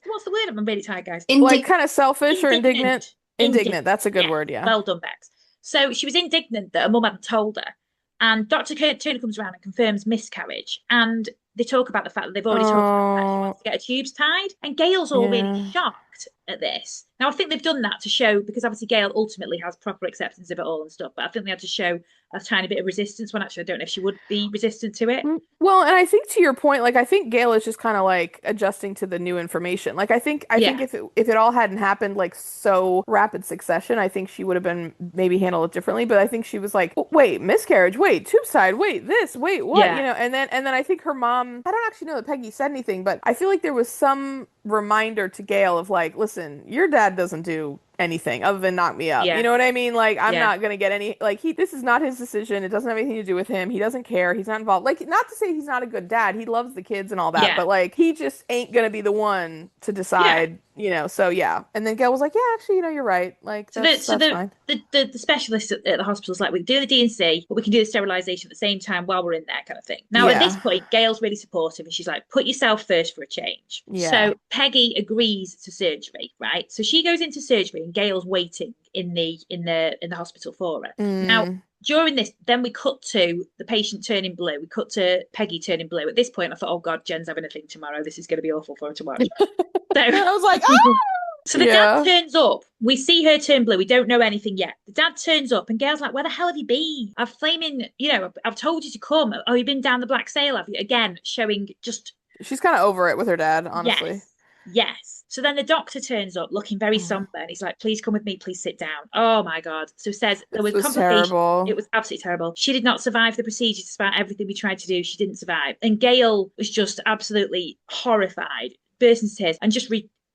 I'm really tired, guys. Like kind of selfish or indignant? Indignant. That's a good word, yeah. Well done, Bex. So she was indignant that her mum hadn't told her. And Dr. Turner comes around and confirms miscarriage. And they talk about the fact that they've already told her that she wants to get her tubes tied. And Gail's all really shocked at this. Now, I think they've done that to show, because obviously Gail ultimately has proper acceptance of it all and stuff, but I think they had to show a tiny bit of resistance when actually I don't know if she would be resistant to it. Well, and I think to your point, like I think Gail is just kind of like adjusting to the new information. Like I think if it all hadn't happened like so rapid succession, I think she would have been maybe handled it differently. But I think she was like, wait, miscarriage, wait, tube side, wait, this, wait, what? You know, and then I think her mom, I don't actually know that Peggy said anything, but I feel like there was some reminder to Gail of like, listen, your dad doesn't do anything other than knock me up. You know what I mean? Like I'm not gonna get any, like this is not his decision. It doesn't have anything to do with him. He doesn't care. He's not involved. Like, not to say he's not a good dad. He loves the kids and all that, but like he just ain't gonna be the one to decide, you know. So and then Gail was like, yeah, actually, you know, you're right. Like that's fine. The specialist at the hospital's like, we can do the D&C, but we can do the sterilisation at the same time while we're in there, kind of thing. Now at this point, Gail's really supportive and she's like, put yourself first for a change. So Peggy agrees to surgery, right? So she goes into surgery and Gail's waiting in the hospital for her. Now during this, then we cut to the patient turning blue. We cut to Peggy turning blue. At this point, I thought, oh God, Jen's having a thing tomorrow. This is going to be awful for her to watch. So I was like, oh! So the dad turns up. We see her turn blue. We don't know anything yet. The dad turns up and Gail's like, where the hell have you been? I've told you to come. Oh, you've been down the Black Sail, have you? Again, showing just... She's kind of over it with her dad, honestly. Yes. So then the doctor turns up looking very somber and he's like, please come with me, please sit down. Oh my God. So says there was complications. Terrible. It was absolutely terrible. She did not survive the procedure despite everything we tried to do. She didn't survive. And Gail was just absolutely horrified, burst into tears, and just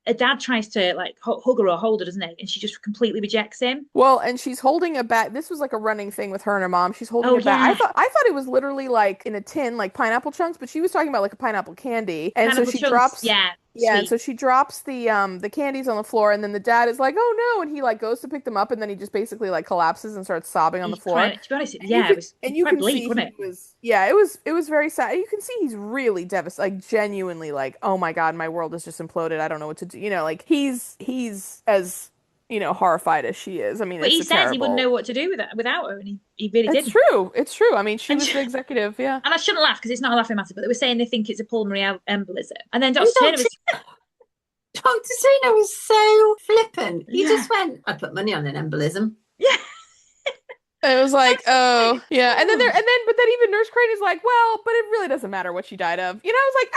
a dad tries to like hug her or hold her, doesn't he? And she just completely rejects him. Well, and she's holding a bag. This was like a running thing with her and her mom. She's holding a bag. I thought it was literally like in a tin, like pineapple chunks, but she was talking about like a pineapple candy. And so she drops. Yeah, and so she drops the candies on the floor, and then the dad is like, "Oh no!" and he like goes to pick them up, and then he just basically like collapses and starts sobbing on the floor. To be honest, it was bleak, wasn't it? It was very sad. You can see he's really devastated, like genuinely, like, "Oh my God, my world has just imploded. I don't know what to do." You know, like he's as horrified as she is. I mean, but he says he wouldn't know what to do without her, and he really didn't. It's true. I mean, she was the executive, And I shouldn't laugh because it's not a laughing matter, but they were saying they think it's a pulmonary embolism. And then Dr. Turner was so flippant. He just went, I put money on an embolism. Yeah. It was like, but then even Nurse Crane is like, well, but it really doesn't matter what she died of. I was like,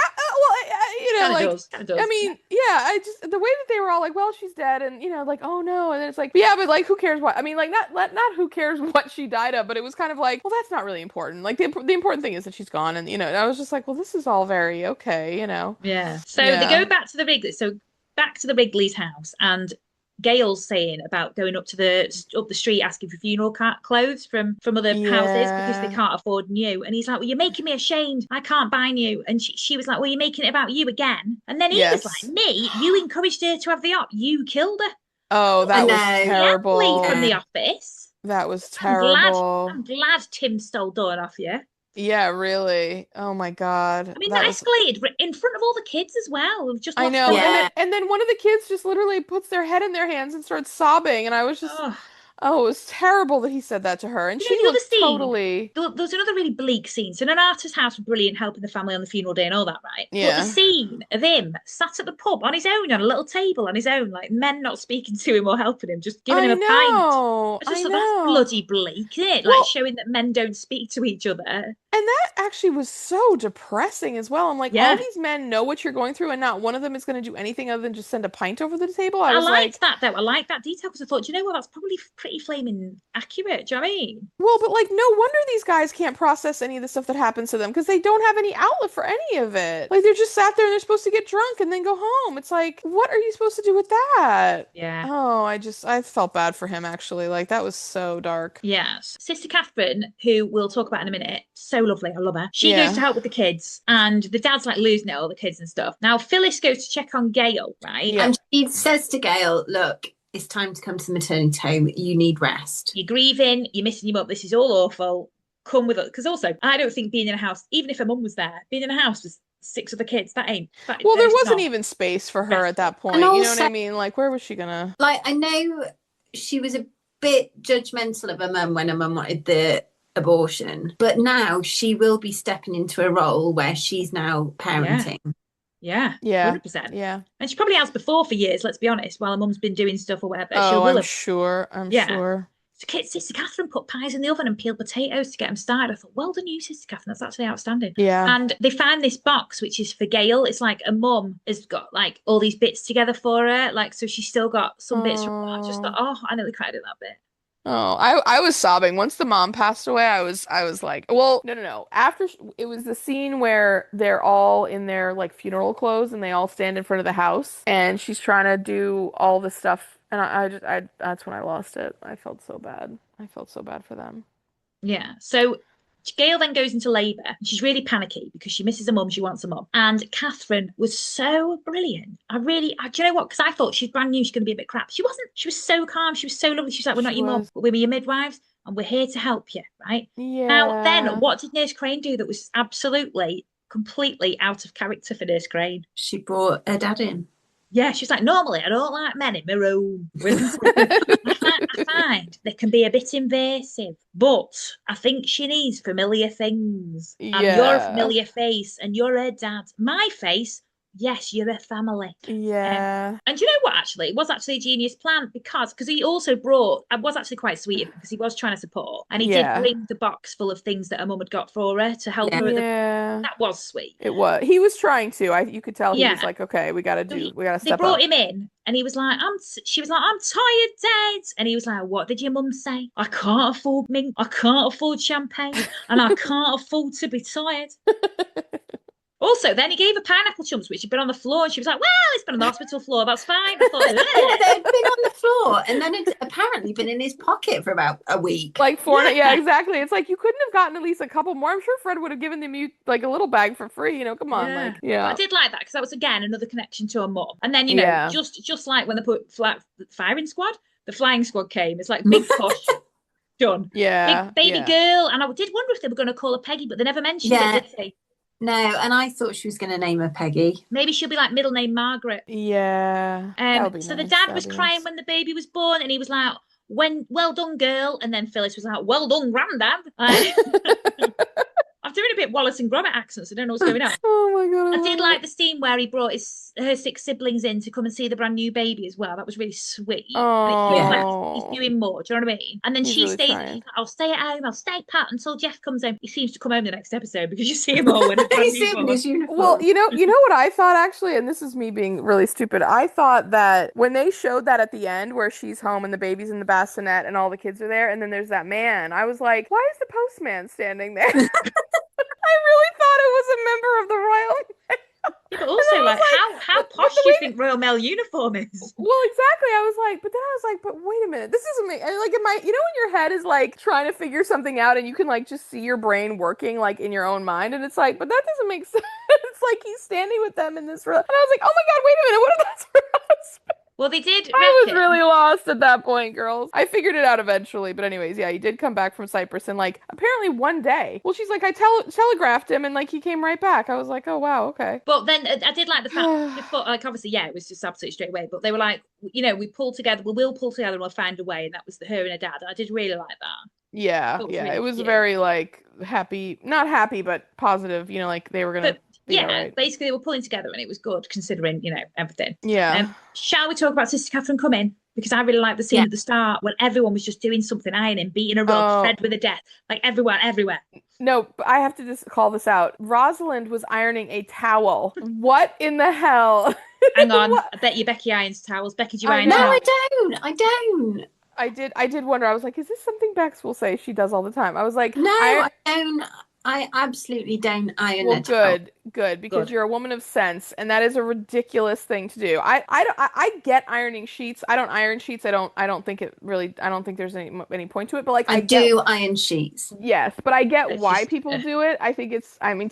I mean, I just, the way that they were all like, well, she's dead, and like, oh no, and then it's like, yeah, but like, who cares what? I mean, like, not who cares what she died of, but it was kind of like, well, that's not really important. Like, the important thing is that she's gone, and I was just like, well, this is all very okay, Yeah. So they go back to the Wrigley's. So back to the Wrigley's house, and Gail's saying about going up the street asking for funeral clothes from other houses because they can't afford new. And he's like, well, you're making me ashamed. I can't buy new. And she was like, well, you're making it about you again. And then he was like, me? You encouraged her to have the op. You killed her. Oh, that was terrible. From the office. That was terrible. I'm glad Tim stole Dawn off you. Yeah, really. Oh my God. I mean, that escalated in front of all the kids as well. We've just I know. And then one of the kids just literally puts their head in their hands and starts sobbing. And I was just, it was terrible that he said that to her. And she looked totally... There was another really bleak scene. So Nonnatus' house was brilliant, helping the family on the funeral day and all that, right? Yeah. But the scene of him sat at the pub on his own, on a little table on his own, like men not speaking to him or helping him, just giving him a pint. That's bloody bleak, isn't it? Like showing that men don't speak to each other. And that actually was so depressing as well. I'm like, all these men know what you're going through, and not one of them is going to do anything other than just send a pint over the table. I liked that, though. I liked that detail because I thought, what? That's probably pretty flaming accurate. Do you know what I mean? Well, but like, no wonder these guys can't process any of the stuff that happens to them because they don't have any outlet for any of it. Like, they're just sat there and they're supposed to get drunk and then go home. It's like, what are you supposed to do with that? Yeah. Oh, I felt bad for him, actually. Like, that was so dark. Yes. Sister Catherine, who we'll talk about in a minute, so lovely. I love her. She goes to help with the kids, and the dad's like losing it, all the kids and stuff. Now, Phyllis goes to check on Gail, right? Yeah. And she says to Gail, look, it's time to come to the maternity home. You need rest. You're grieving. You're missing your mum. This is all awful. come with us. Because also, I don't think being in a house, even if her mum was there, being in a house with 6 other kids, that well, there is wasn't not even space for her at that point. And You know what also, I mean? Like, where was she gonna? like, I know she was a bit judgmental of her mum when her mum wanted the abortion, but now she will be stepping into a role where she's now parenting. Yeah, Yeah, 100%. yeah. And she probably has before for years, let's be honest, while her mum's been doing stuff or whatever. Oh, I'm sure. I'm sure. Sister Catherine put pies in the oven and peeled potatoes to get them started. I thought, well done you, Sister Catherine. That's actually outstanding. Yeah. And they found this box, which is for Gail. It's like a mum has got like all these bits together for her. Like, so she's still got some bits from her. I just thought, oh, I nearly cried at that bit. Oh, I was sobbing. Once the mom passed away, I was like, well, no. After it was the scene where they're all in their like funeral clothes and they all stand in front of the house and she's trying to do all the stuff. And I that's when I lost it. I felt so bad. I felt so bad for them. Yeah. So Gail then goes into labour and she's really panicky because she misses her mum. She wants her mum. And Catherine was so brilliant. Do you know what? Because I thought she's brand new. She's going to be a bit crap. She wasn't. She was so calm. She was so lovely. She was like, we're not your mum, but we're your midwives and we're here to help you. Right. Yeah. Now, then what did Nurse Crane do that was absolutely, completely out of character for Nurse Crane? She brought her dad in. Yeah, she's like, normally I don't like men in my room. I find they can be a bit invasive, but I think she needs familiar things. And you're a familiar face, and you're her dad. My face, yes, you're a family. Yeah. And you know what, actually? It was actually a genius plan because he also brought, I was actually quite sweet because he was trying to support. And he did bring the box full of things that her mum had got for her to help her. That was sweet. It was. He was trying to. You could tell he was like, okay, we got to step up. They brought him in and he was like, she was like, I'm tired, Dad. And he was like, what did your mum say? I can't afford mink. I can't afford champagne. And I can't afford to be tired. Also, then he gave her pineapple chunks, which had been on the floor, and she was like, well, it's been on the hospital floor, that's fine. I thought, they'd been on the floor, and then it's apparently been in his pocket for about a week. Like 4, yeah, exactly. It's like, you couldn't have gotten at least a couple more. I'm sure Fred would have given them you like a little bag for free, come on. But I did like that, because that was, again, another connection to her mum. And then, just like when they put the flying squad came, it's like, big push. Done. Yeah. Big baby girl. And I did wonder if they were going to call her Peggy, but they never mentioned it, did they? No, and I thought she was going to name her Peggy. Maybe she'll be like middle name Margaret. Yeah. So the dad was crying when the baby was born, and he was like, well done, girl. And then Phyllis was like, well done, granddad. I'm doing a bit Wallace and Gromit accents. I don't know what's going on. Oh my God. I did like the scene where he brought her 6 siblings in to come and see the brand new baby as well. That was really sweet. Oh, he's doing more. Do you know what I mean? And then she really stays. Like, I'll stay at home. I'll stay pat until Jeff comes home. He seems to come home the next episode because you see him all when he's in his uniform. Well, you know what I thought, actually, and this is me being really stupid. I thought that when they showed that at the end where she's home and the baby's in the bassinet and all the kids are there, and then there's that man, I was like, why is the postman standing there? I really thought it was a member of the Royal Mail. Yeah, but also, like how posh do you think Royal Mail uniform is? Well, exactly. I was like, but wait a minute, this isn't me. And like, when your head is like trying to figure something out, and you can like just see your brain working like in your own mind, and it's like, but that doesn't make sense. It's like he's standing with them in this room, and I was like, oh my God, wait a minute, what if that's her husband? Well, they did. I was really lost at that point, girls. I figured it out eventually, but anyways, yeah, he did come back from Cyprus, and like apparently one day. Well, she's like, I telegraphed him, and like he came right back. I was like, oh wow, okay. But then I did like the fact, before, like obviously, yeah, it was just absolutely straight away. But they were like, we pull together, we'll pull together, and we'll find a way, and that was her and her dad. And I did really like that. Yeah, it was very like happy, not happy, but positive. Like they were gonna. Basically they were pulling together, and it was good considering everything. Yeah. Shall we talk about Sister Catherine coming? Because I really like the scene at the start when everyone was just doing something, ironing, beating a rug, Fred with a death, like everywhere. No, I have to just call this out. Rosalind was ironing a towel. What in the hell? Hang on, I bet you Becky irons towels. Becky, do you iron towels? No, I don't. I did wonder. I was like, is this something Bex will say she does all the time? I was like, no, I don't. I absolutely don't iron a towel. Good, because you're a woman of sense, and that is a ridiculous thing to do. I get ironing sheets. I don't iron sheets. I don't think there's any point to it. But like I do iron sheets. Yes, but I get why people do it. I think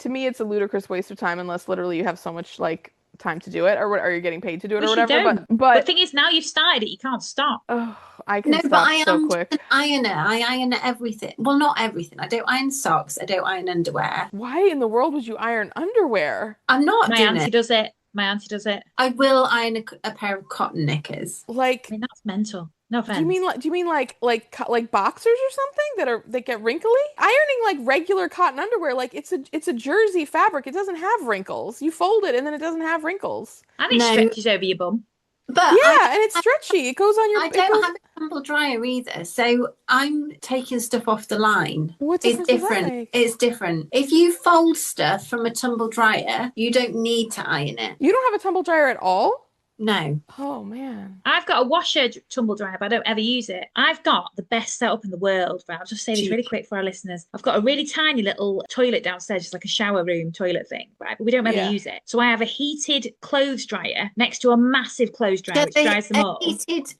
to me it's a ludicrous waste of time unless literally you have so much like time to do it, or what? Are you getting paid to do it, or Which you whatever? don't. But the thing is, now you've started it, you can't stop. oh, I can No, but stop I so am quick. an ironer. I iron everything. Well, not everything. I don't iron socks. I don't iron underwear. Why in the world would you iron underwear? I'm not My doing auntie it. does it. My auntie does it. I will iron a pair of cotton knickers. Like, I mean, that's mental. No offense. do you mean like boxers or something that get wrinkly? Ironing like regular cotton underwear, like it's a jersey fabric. It doesn't have wrinkles. You fold it and then it doesn't have wrinkles. And it No. stretches over your bum. But Yeah, and it's stretchy. It goes on your. I don't have a tumble dryer either, so I'm taking stuff off the line. What It's difference does that different. make? It's different. If you fold stuff from a tumble dryer, you don't need to iron it. You don't have a tumble dryer at all? No. Oh man. I've got a washer tumble dryer, but I don't ever use it. I've got the best setup in the world. Right, I'll just say this really quick for our listeners. I've got a really tiny little toilet downstairs, just like a shower room toilet thing, right? But we don't ever use it. So I have a heated clothes dryer next to a massive clothes dryer, which dries them all.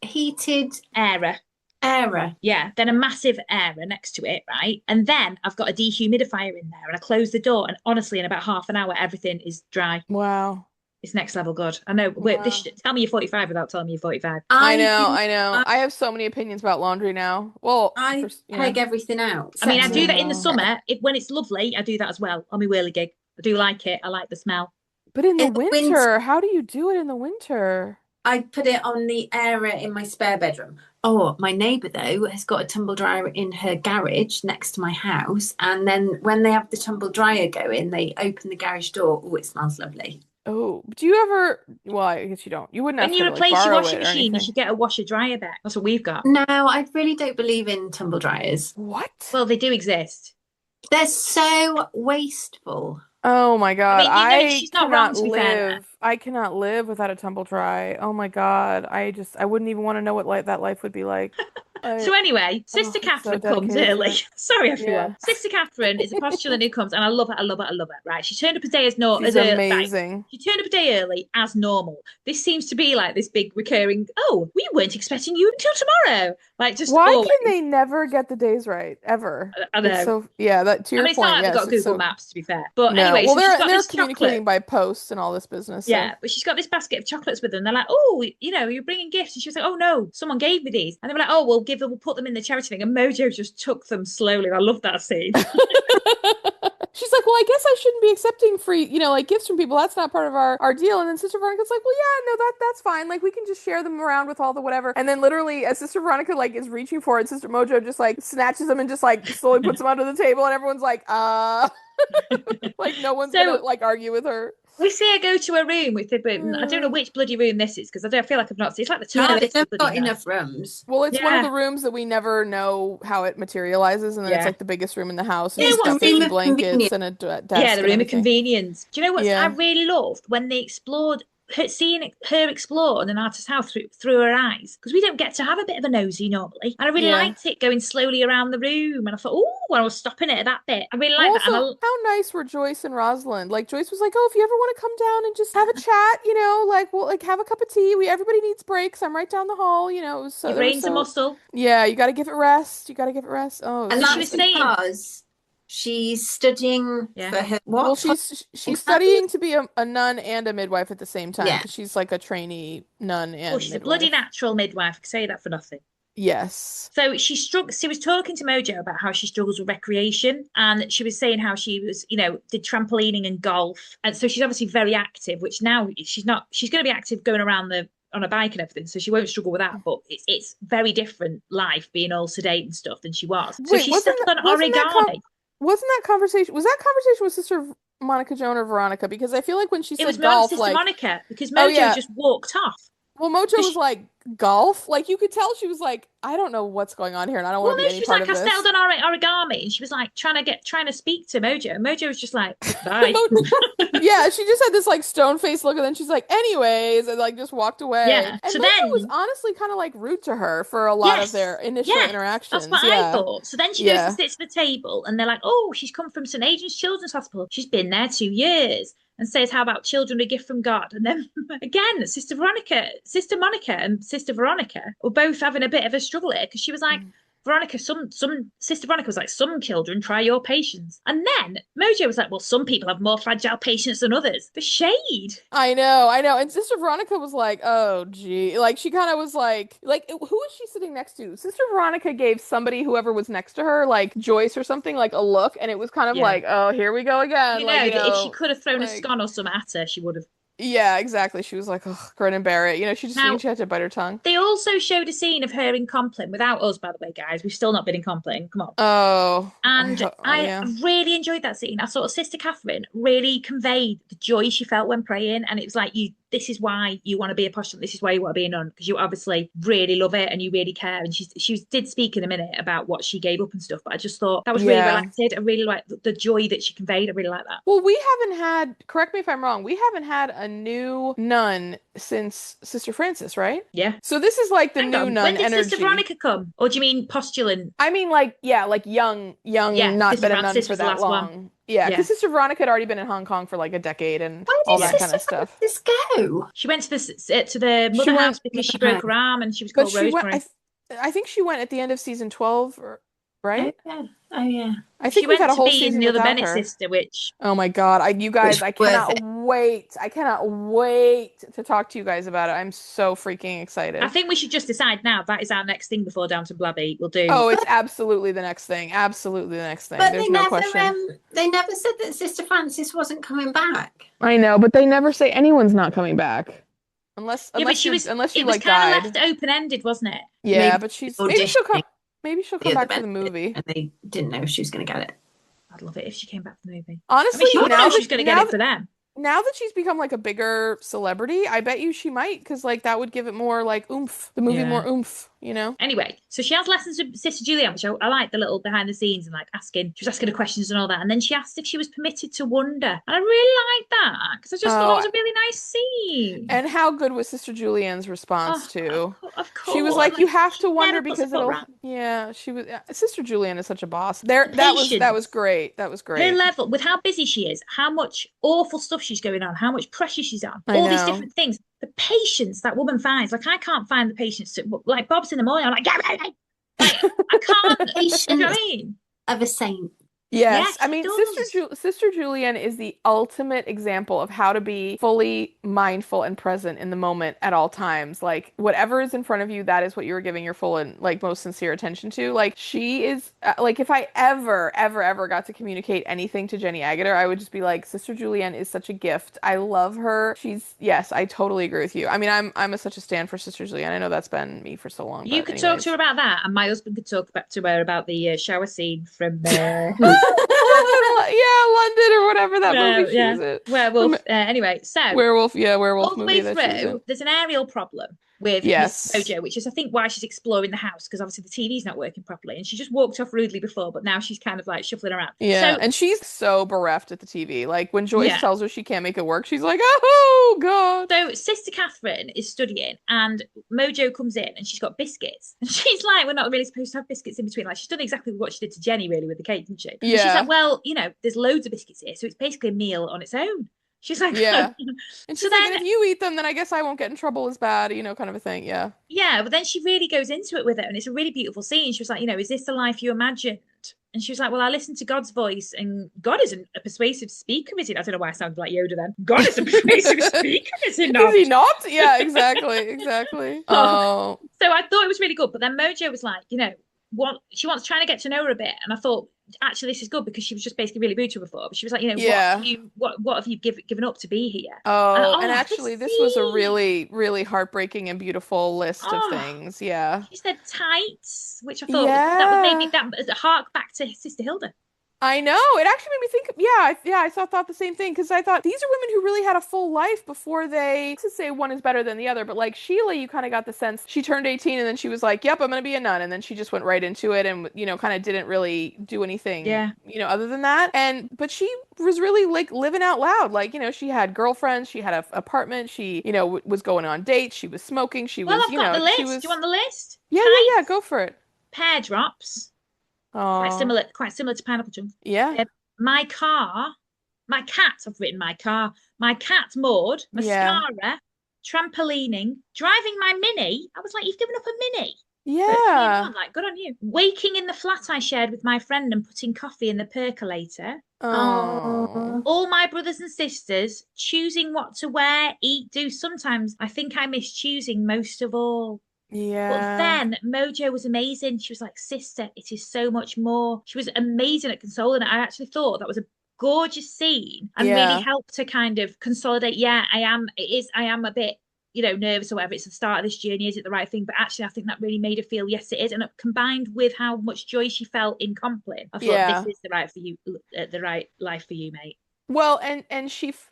Heated Airer. airer. Yeah, then a massive airer next to it, right? And then I've got a dehumidifier in there, and I close the door, and honestly, in about half an hour, everything is dry. Wow. It's next level good. I know. Wait, Wow. tell me you're 45 without telling me you're 45. I know. I have so many opinions about laundry now. Well, I peg everything out. I mean, I do that in the summer. When it's lovely, I do that as well on my whirligig. I do like it. I like the smell. But in the winter, how do you do it in the winter? I put it on the airer in my spare bedroom. Oh, my neighbour, though, has got a tumble dryer in her garage next to my house. And then when they have the tumble dryer going, they open the garage door. Oh, it smells lovely. Oh, do you ever? Well, I guess you don't. You wouldn't have When to you like, replace your borrow washing it or machine, you anything. should get a washer dryer back. That's what we've got. No, I really don't believe in tumble dryers. What? Well, they do exist. They're so wasteful. Oh my God. I mean, she's not wrong, to be fair. I cannot live without a tumble dry. Oh my God. I wouldn't even want to know what that life would be like. So anyway, Sister Catherine comes early. Sorry, everyone. Yeah. Sister Catherine is a postulant who comes, and I love it. Right? She turned up a day as normal. She's amazing. Right? She turned up a day early as normal. This seems to be like this big recurring. Oh, we weren't expecting you until tomorrow. Like just why always. can they never get the days right ever? I know. So yeah, that to your point. It's not like yes, they've got Google Maps, to be fair. But no. anyway, well, so they're communicating by post and all this business. Yeah, so. but she's got this basket of chocolates with her, and they're like, "Oh, you're bringing gifts." And she was like, "Oh no, someone gave me these." And they were like, "Oh, we'll put them in the charity thing." And Mojo just took them slowly. I love that scene. She's like, well, I guess I shouldn't be accepting free, like gifts from people. That's not part of our deal. And then Sister Veronica's like, well, yeah, no, that's fine. Like, we can just share them around with all the whatever. And then literally, as Sister Veronica like is reaching for it, Sister Mojo just like snatches them and just like slowly puts them under the table, and everyone's like, like no one's gonna like argue with her. We see her go to a room with I don't know which bloody room this is, because I feel like I've not seen. It's like the TARDIS. They've got enough rooms. Well, it's one of the rooms that we never know how it materializes, and then it's like the biggest room in the house. And it's got 50 blankets and a desk. Yeah, the room of convenience. Do you know what I really loved? When they explored seeing her explore Nonnatus' house through her eyes, because we don't get to have a bit of a nosy normally, and I really liked it going slowly around the room, and I thought, oh, when I was stopping it at that bit, I really liked that. And how nice were Joyce and Rosalind? Like, Joyce was like, oh, if you ever want to come down and just have a chat, like we'll like have a cup of tea. Everybody needs breaks. I'm right down the hall. It was so, your brain's a muscle. Yeah, you got to give it rest. Oh, and that's because she's studying for her. What? Well, she's studying to be a nun and a midwife at the same time. Yeah. She's like a trainee nun and she's midwife. a bloody natural midwife. I can say that for nothing. Yes. So she was talking to Mojo about how she struggles with recreation, and she was saying how she was, did trampolining and golf, and so she's obviously very active. Which now she's not. She's going to be active going around on a bike and everything, so she won't struggle with that. But it's very different life being all sedate and stuff than she was. So she's stuck on origami. Was that conversation with Sister Monica Joan or Veronica? Because I feel like when she said golf, Sister Monica, because Mojo just walked off. Well, Mojo was like, golf? Like, you could tell she was like, I don't know what's going on here, and I don't want to be any part of this. She was like, I settled on origami, and she was like trying to speak to Mojo. Mojo was just like, bye. Yeah, she just had this like stone-faced look, and then she's like, anyways, and like just walked away. Yeah. And so Mojo then was honestly kind of like rude to her for a lot of their initial interactions. That's what I thought. So then she goes to sit to the table, and they're like, oh, she's come from St. Adrian's Children's Hospital. She's been there 2 years. And says, how about children a gift from God? And then again, Sister Monica and Sister Veronica were both having a bit of a struggle here, because she was like, Veronica, some Sister Veronica was like, some children try your patience. And then Mojo was like, well, some people have more fragile patience than others. The shade. I know. And Sister Veronica was like, oh, gee. Like, she kind of was like, who was she sitting next to? Sister Veronica gave somebody, whoever was next to her, like Joyce or something, like a look. And it was kind of like, oh, here we go again. You know, if she could have thrown a scone or some at her, she would have. Yeah, exactly. She was like, oh, grin and bear it. You know, she had to bite her tongue. They also showed a scene of her in Compline without us, by the way, guys. We've still not been in Compline. Come on. Oh. And I really enjoyed that scene. I thought Sister Catherine really conveyed the joy she felt when praying. And it was like, this is why you want to be a postulant. This is why you want to be a nun, because you obviously really love it and you really care. And she did speak in a minute about what she gave up and stuff, but I just thought that was really relaxed. I really like the joy that she conveyed. I really like that. Well, we haven't had, correct me if I'm wrong, we haven't had a new nun since Sister Francis, right? Yeah. So this is like the new nun when did energy. Sister Veronica come? Or do you mean postulant? I mean, like young, not been a nun for that long. Yeah, because Sister Veronica had already been in Hong Kong for like a decade and all that kind of stuff. Where did Sister go? She went to the mother house because she broke her arm and she was called Rosemary. I think she went at the end of season 12, right? Oh yeah. I think we had a whole season the other without Bennett her. sister, which oh my God, I cannot wait. I cannot wait to talk to you guys about it. I'm so freaking excited. I think we should just decide now. That is our next thing before Downton Blabby. We'll do. Oh, it's absolutely the next thing. Absolutely the next thing. But there's no question. They never said that Sister Francis wasn't coming back. I know, but they never say anyone's not coming back. Unless she was died. kind of left open-ended, wasn't it? Yeah, but maybe she'll come back for the movie. And they didn't know if she was going to get it. I'd love it if she came back for the movie. Honestly, I mean, she's going to get it for them. Now that she's become like a bigger celebrity, I bet you she might, because like that would give it more like oomph. The movie more oomph, you know? Anyway, so she has lessons with Sister Julianne, which I like the little behind the scenes and like she was asking her questions and all that. And then she asked if she was permitted to wonder. And I really liked that because I just thought it was a really nice scene. And how good was Sister Julianne's response too? Of course. She was like, you have to wonder because she was. Sister Julianne is such a boss. That was great. That was great. Her level, with how busy she is, how much awful stuff she's going on, how much pressure she's on, all these different things. The patience that woman finds, like I can't find the patience to, like Bob's in the morning, I'm like I can't. Patience you know what I mean? Of a saint. Yes, I mean, Sister Julianne is the ultimate example of how to be fully mindful and present in the moment at all times. Like, whatever is in front of you, that is what you are giving your full and, like, most sincere attention to. Like, she is, like, if I ever got to communicate anything to Jenny Agutter, I would just be like, Sister Julianne is such a gift. I love her. Yes, I totally agree with you. I mean, I'm such a stan for Sister Julianne. I know that's been me for so long. You could talk to her about that, and my husband could talk to her about the shower scene from... London or whatever that movie she was in. Werewolf. Anyway, so werewolf movie. All the way through, there's an aerial problem with Mojo, which is I think why she's exploring the house, because obviously the TV's not working properly, and she just walked off rudely before, but now she's kind of like shuffling around. Yeah, and she's so bereft at the TV. Like when Joyce tells her she can't make it work, she's like, oh God. So Sister Catherine is studying, and Mojo comes in, and she's got biscuits, and she's like, we're not really supposed to have biscuits in between. Like she's done exactly what she did to Jenny really with the cake, didn't she? Yeah. And she's like, well, you know, there's loads of biscuits here, so it's basically a meal on its own. She's like, yeah. And she's like, and if you eat them, then I guess I won't get in trouble as bad, you know, kind of a thing. Yeah. Yeah. But then she really goes into it with it. And it's a really beautiful scene. She was like, you know, is this the life you imagined? And she was like, well, I listened to God's voice, and God isn't a persuasive speaker, is he? I don't know why I sounded like Yoda then. God is a persuasive speaker, is he not? Is he not? Yeah, exactly. Oh. So I thought it was really good. But then Mojo was like, you know, she wants trying to get to know her a bit. And I thought, actually, this is good because she was just basically really rude to her before. But she was like, you know, what have you given up to be here? And actually, this was a really, really heartbreaking and beautiful list of things. Yeah. She said tights, which I thought that made me hark back to Sister Hilda. I know. It actually made me think, I thought the same thing, because I thought these are women who really had a full life before they, to say one is better than the other, but like Sheila, you kind of got the sense she turned 18 and then she was like, yep, I'm going to be a nun. And then she just went right into it and, you know, kind of didn't really do anything, you know, other than that. But she was really like living out loud. Like, you know, she had girlfriends, she had an apartment, she, you know, was going on dates, she was smoking, she was, I've got the list. Do you want the list? Yeah, go for it. Pear drops. Quite similar to pineapple chunks. Yeah. My cat. I've written my car. My cat Maud. Mascara. Trampolining. Driving my Mini. I was like, you've given up a Mini. Yeah. Like, good on you. Waking in the flat I shared with my friend and putting coffee in the percolator. Oh. All my brothers and sisters choosing what to wear, eat, do. Sometimes I think I miss choosing most of all. But Yeah. then Mojo was amazing. She was like, sister, it is so much more. She was amazing at consoling. I actually thought that was a gorgeous scene and really helped to kind of consolidate. Yeah, I am a bit, nervous or whatever. It's the start of this journey. Is it the right thing? But actually, I think that really made her feel, yes, it is. And combined with how much joy she felt in Compline, I thought this is the right life for you, mate. Well, and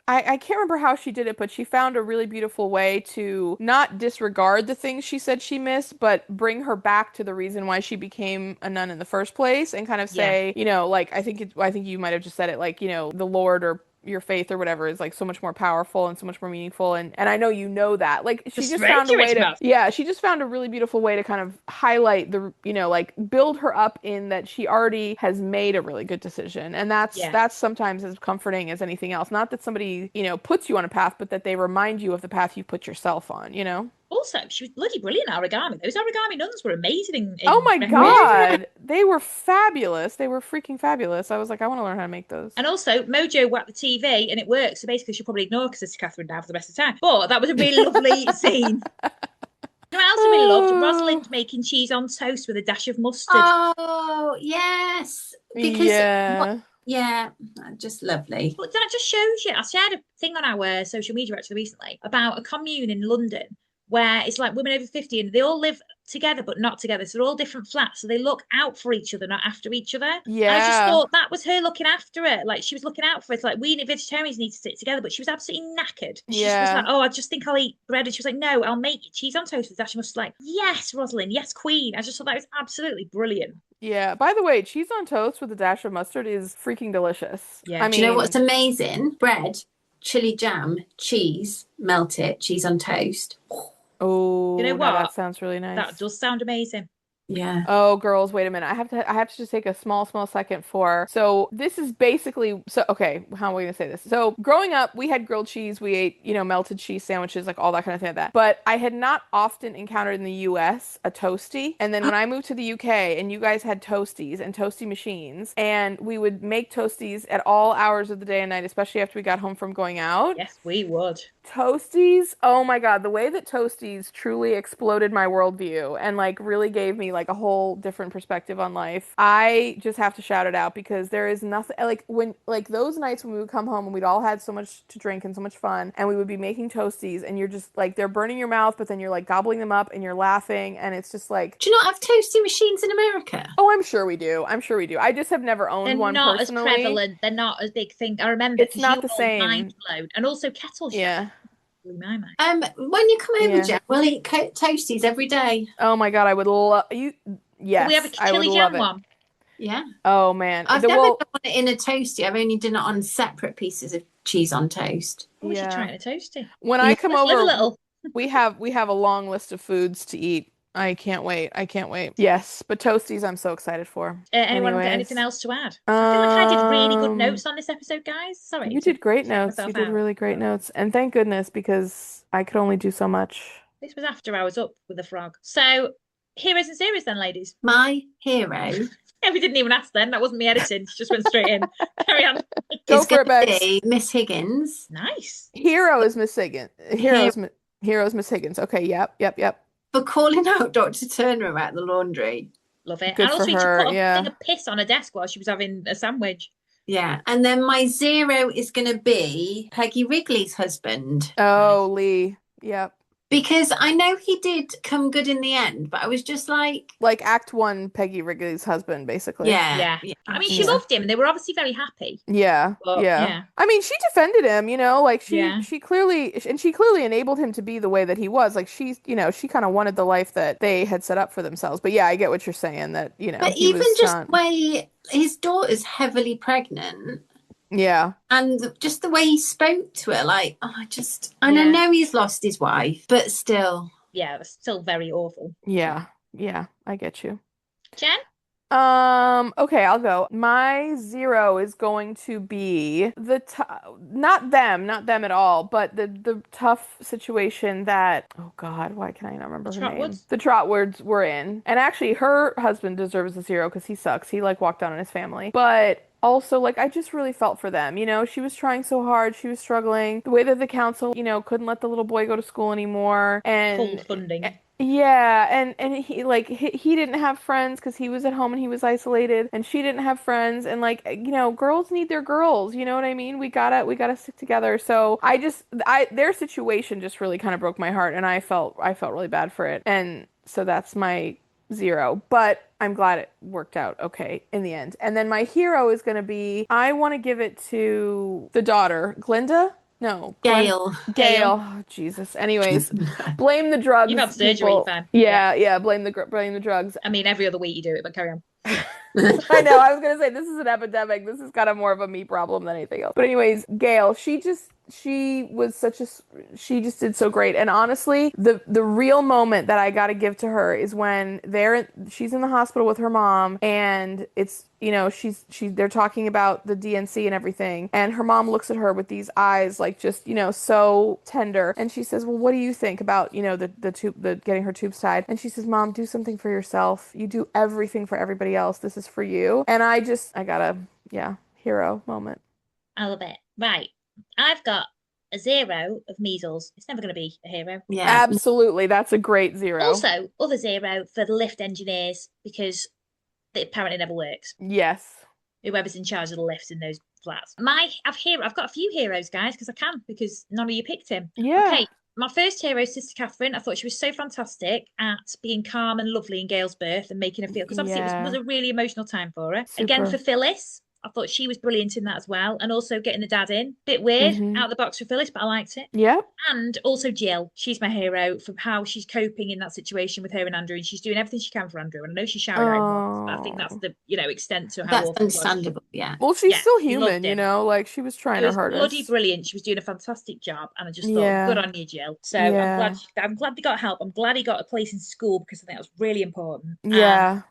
I can't remember how she did it, but she found a really beautiful way to not disregard the things she said she missed, but bring her back to the reason why she became a nun in the first place, and kind of say, like I think you might have just said it, like, the Lord or your faith or whatever is like so much more powerful and so much more meaningful, and I know that, like, she just found a way to she just found a really beautiful way to kind of highlight the, like, build her up in that she already has made a really good decision, and that's sometimes as comforting as anything else. Not that somebody, puts you on a path, but that they remind you of the path you put yourself on. Also, she was bloody brilliant at origami. Those origami nuns were amazing Oh my God. They were fabulous. They were freaking fabulous. I was like, I want to learn how to make those. And also, Mojo whacked the TV and it works. So basically, she'll probably ignore Sister Catherine now for the rest of the time. But that was a really lovely scene. You know what else I really loved? Rosalind making cheese on toast with a dash of mustard. Oh, yes. Because, just lovely. But that just shows you. I shared a thing on our social media actually recently about a commune in London where it's like women over 50 and they all live together but not together. So they're all different flats. So they look out for each other, not after each other. Yeah. And I just thought that was her looking after it. Like, she was looking out for it. Like, we vegetarians need to sit together, but she was absolutely knackered. She just was like, oh, I just think I'll eat bread. And she was like, no, I'll make cheese on toast with that. She was like, yes, Rosalind, yes, queen. I just thought that was absolutely brilliant. Yeah. By the way, cheese on toast with a dash of mustard is freaking delicious. Yeah. I mean, do you know what's amazing? Bread, chili jam, cheese, melt it, cheese on toast. Oh, you know what? That sounds really nice. That does sound amazing. Yeah. Oh, girls, wait a minute. I have to just take a small second so this is basically, okay, how am I going to say this? So growing up, we had grilled cheese. We ate, melted cheese sandwiches, like all that kind of thing like that. But I had not often encountered in the US a toasty. And then when I moved to the UK and you guys had toasties and toasty machines, and we would make toasties at all hours of the day and night, especially after we got home from going out. Yes, we would. Toasties, oh my God, the way that toasties truly exploded my worldview and like really gave me like a whole different perspective on life. I just have to shout it out because there is nothing like when, like, those nights when we would come home and we'd all had so much to drink and so much fun and we would be making toasties and you're just like, they're burning your mouth, but then you're like gobbling them up and you're laughing and it's just like. Do you not have toasty machines in America? Oh, I'm sure we do. I just have never owned one personally. They're not as prevalent. They're not as big thing. I remember it's not the same. Mind blown. And also kettle chef. Yeah. My mind. When you come over, Jen, we'll eat toasties every day. Oh my God, I would love you. Yes, we have a chili jam one. Yeah. Oh man, I've never done it in a toasty. I've only done it on separate pieces of cheese on toast. We should try a toasty. When I come over, we have a long list of foods to eat. I can't wait. Yes, but toasties I'm so excited for. Anyone got anything else to add? I feel like I did really good notes on this episode, guys. Sorry. You did great notes. You did really great notes. And thank goodness, because I could only do so much. This was after I was up with a frog. So, heroes and series then, ladies. My hero. Yeah, we didn't even ask then. That wasn't me editing. She just went straight in. Carry on. Go for it, Bex. Miss Higgins. Nice. Hero is Miss Higgins. Hero's Miss Higgins. Okay, yep. For calling out Dr. Turner about the laundry. Love it. Good and also for her, she put a thing of piss on her desk while she was having a sandwich. Yeah. And then my zero is going to be Peggy Wrigley's husband. Oh, Lee. Yep. Because I know he did come good in the end, but I was just like Act 1 Peggy Wrigley's husband, basically. Yeah. I mean, she loved him and they were obviously very happy. Yeah. I mean, she defended him, like she clearly enabled him to be the way that he was. Like she kind of wanted the life that they had set up for themselves. But yeah, I get what you're saying that, But even just the way his daughter's heavily pregnant. Yeah. And just the way he spoke to her, like, I know he's lost his wife, but still. Yeah, it was still very awful. Yeah, I get you. Jen? Okay, I'll go. My 0 is going to be not them at all, but the tough situation that, oh God, why can I not remember her name? The Trotwoods were in. And actually her husband deserves a 0 because he sucks. He like walked out on his family. But also, like, I just really felt for them. You know, she was trying so hard. She was struggling. The way that the council, you know, couldn't let the little boy go to school anymore. And full funding. Yeah, and he didn't have friends because he was at home and he was isolated, and she didn't have friends, and like, you know, girls need their girls, you know what I mean? We gotta stick together. So their situation just really kind of broke my heart, and I felt really bad for it, and so that's my 0. But I'm glad it worked out okay in the end. And then my hero is gonna be, I want to give it to the daughter, Glinda. No, Gail. Oh, Jesus. Anyways, blame the drugs. You've had surgery, fam. Yeah. Blame the drugs. I mean, every other week you do it, but carry on. I know. I was gonna say this is an epidemic. This is kind of more of a me problem than anything else. But anyways, Gail, she just did so great. And honestly, the real moment that I got to give to her is when she's in the hospital with her mom, and it's, you know, they're talking about the DNC and everything, and her mom looks at her with these eyes like just, you know, so tender, and she says, well, what do you think about, you know, the getting her tubes tied? And she says, Mom, do something for yourself. You do everything for everybody else. This is for you. And I got hero moment. I love it. Right. I've got a 0 of measles. It's never going to be a hero. Yeah, absolutely. That's a great 0. Also, other 0 for the lift engineers, because it apparently never works. Yes. Whoever's in charge of the lifts in those flats. I've got a few heroes, guys, because none of you picked him. Yeah. Okay. My first hero is Sister Catherine. I thought she was so fantastic at being calm and lovely in Gail's birth and making her feel, because obviously it was a really emotional time for her. Super. Again, for Phyllis, I thought she was brilliant in that as well. And also getting the dad in. Bit weird, out of the box for Phyllis, but I liked it. Yeah. And also Jill. She's my hero for how she's coping in that situation with her and Andrew. And she's doing everything she can for Andrew. And I know she's shouting at him once, but I think that's the, you know, extent to how that's understandable. Yeah. Well, she's still human, you know, like she was trying her hardest. Bloody brilliant. She was doing a fantastic job. And I just thought, good on you, Jill. So I'm glad they got help. I'm glad he got a place in school, because I think that was really important. Yeah.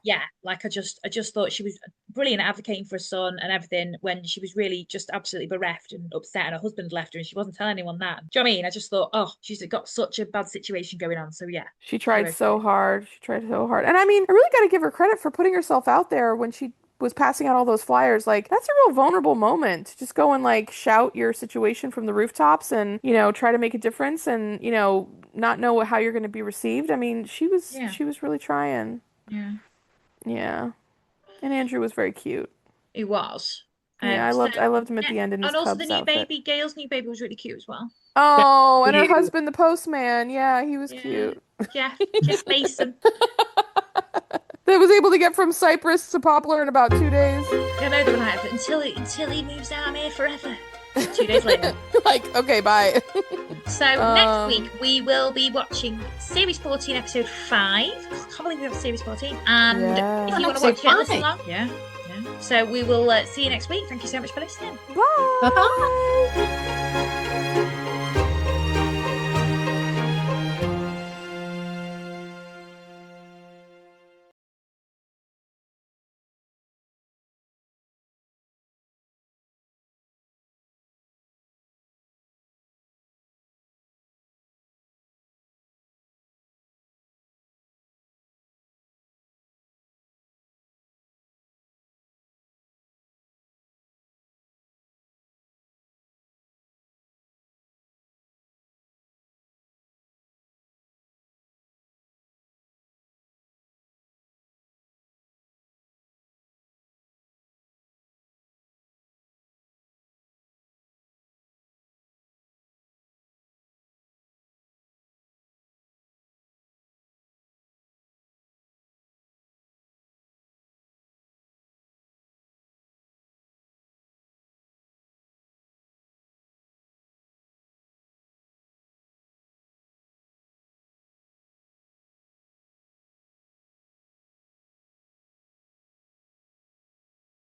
Like I just thought she was brilliant at advocating for her son and everything, when she was really just absolutely bereft and upset, and her husband left her and she wasn't telling anyone that. Do you know what I mean? I just thought, oh, she's got such a bad situation going on. So yeah. She tried so hard. And I mean, I really got to give her credit for putting herself out there when she was passing out all those flyers. Like, that's a real vulnerable moment to just go and like shout your situation from the rooftops and, you know, try to make a difference and, you know, not know how you're going to be received. I mean, she was really trying. Yeah. And Andrew was very cute. He was. Yeah, I loved him at the end in his Cubs outfit. And also the new baby, Gail's new baby, was really cute as well. Oh, and her husband, the postman. Yeah, he was cute. Yeah, Mason. That was able to get from Cyprus to Poplar in about 2 days. I know, they were like, until he moves out, I'm here forever. 2 days later. Like, okay, bye. So next week we will be watching Series 14, Episode 5. I can't believe we have Series 14. And if you want to watch it, listen along. Yeah. So we will see you next week. Thank you so much for listening. Bye. Bye-bye.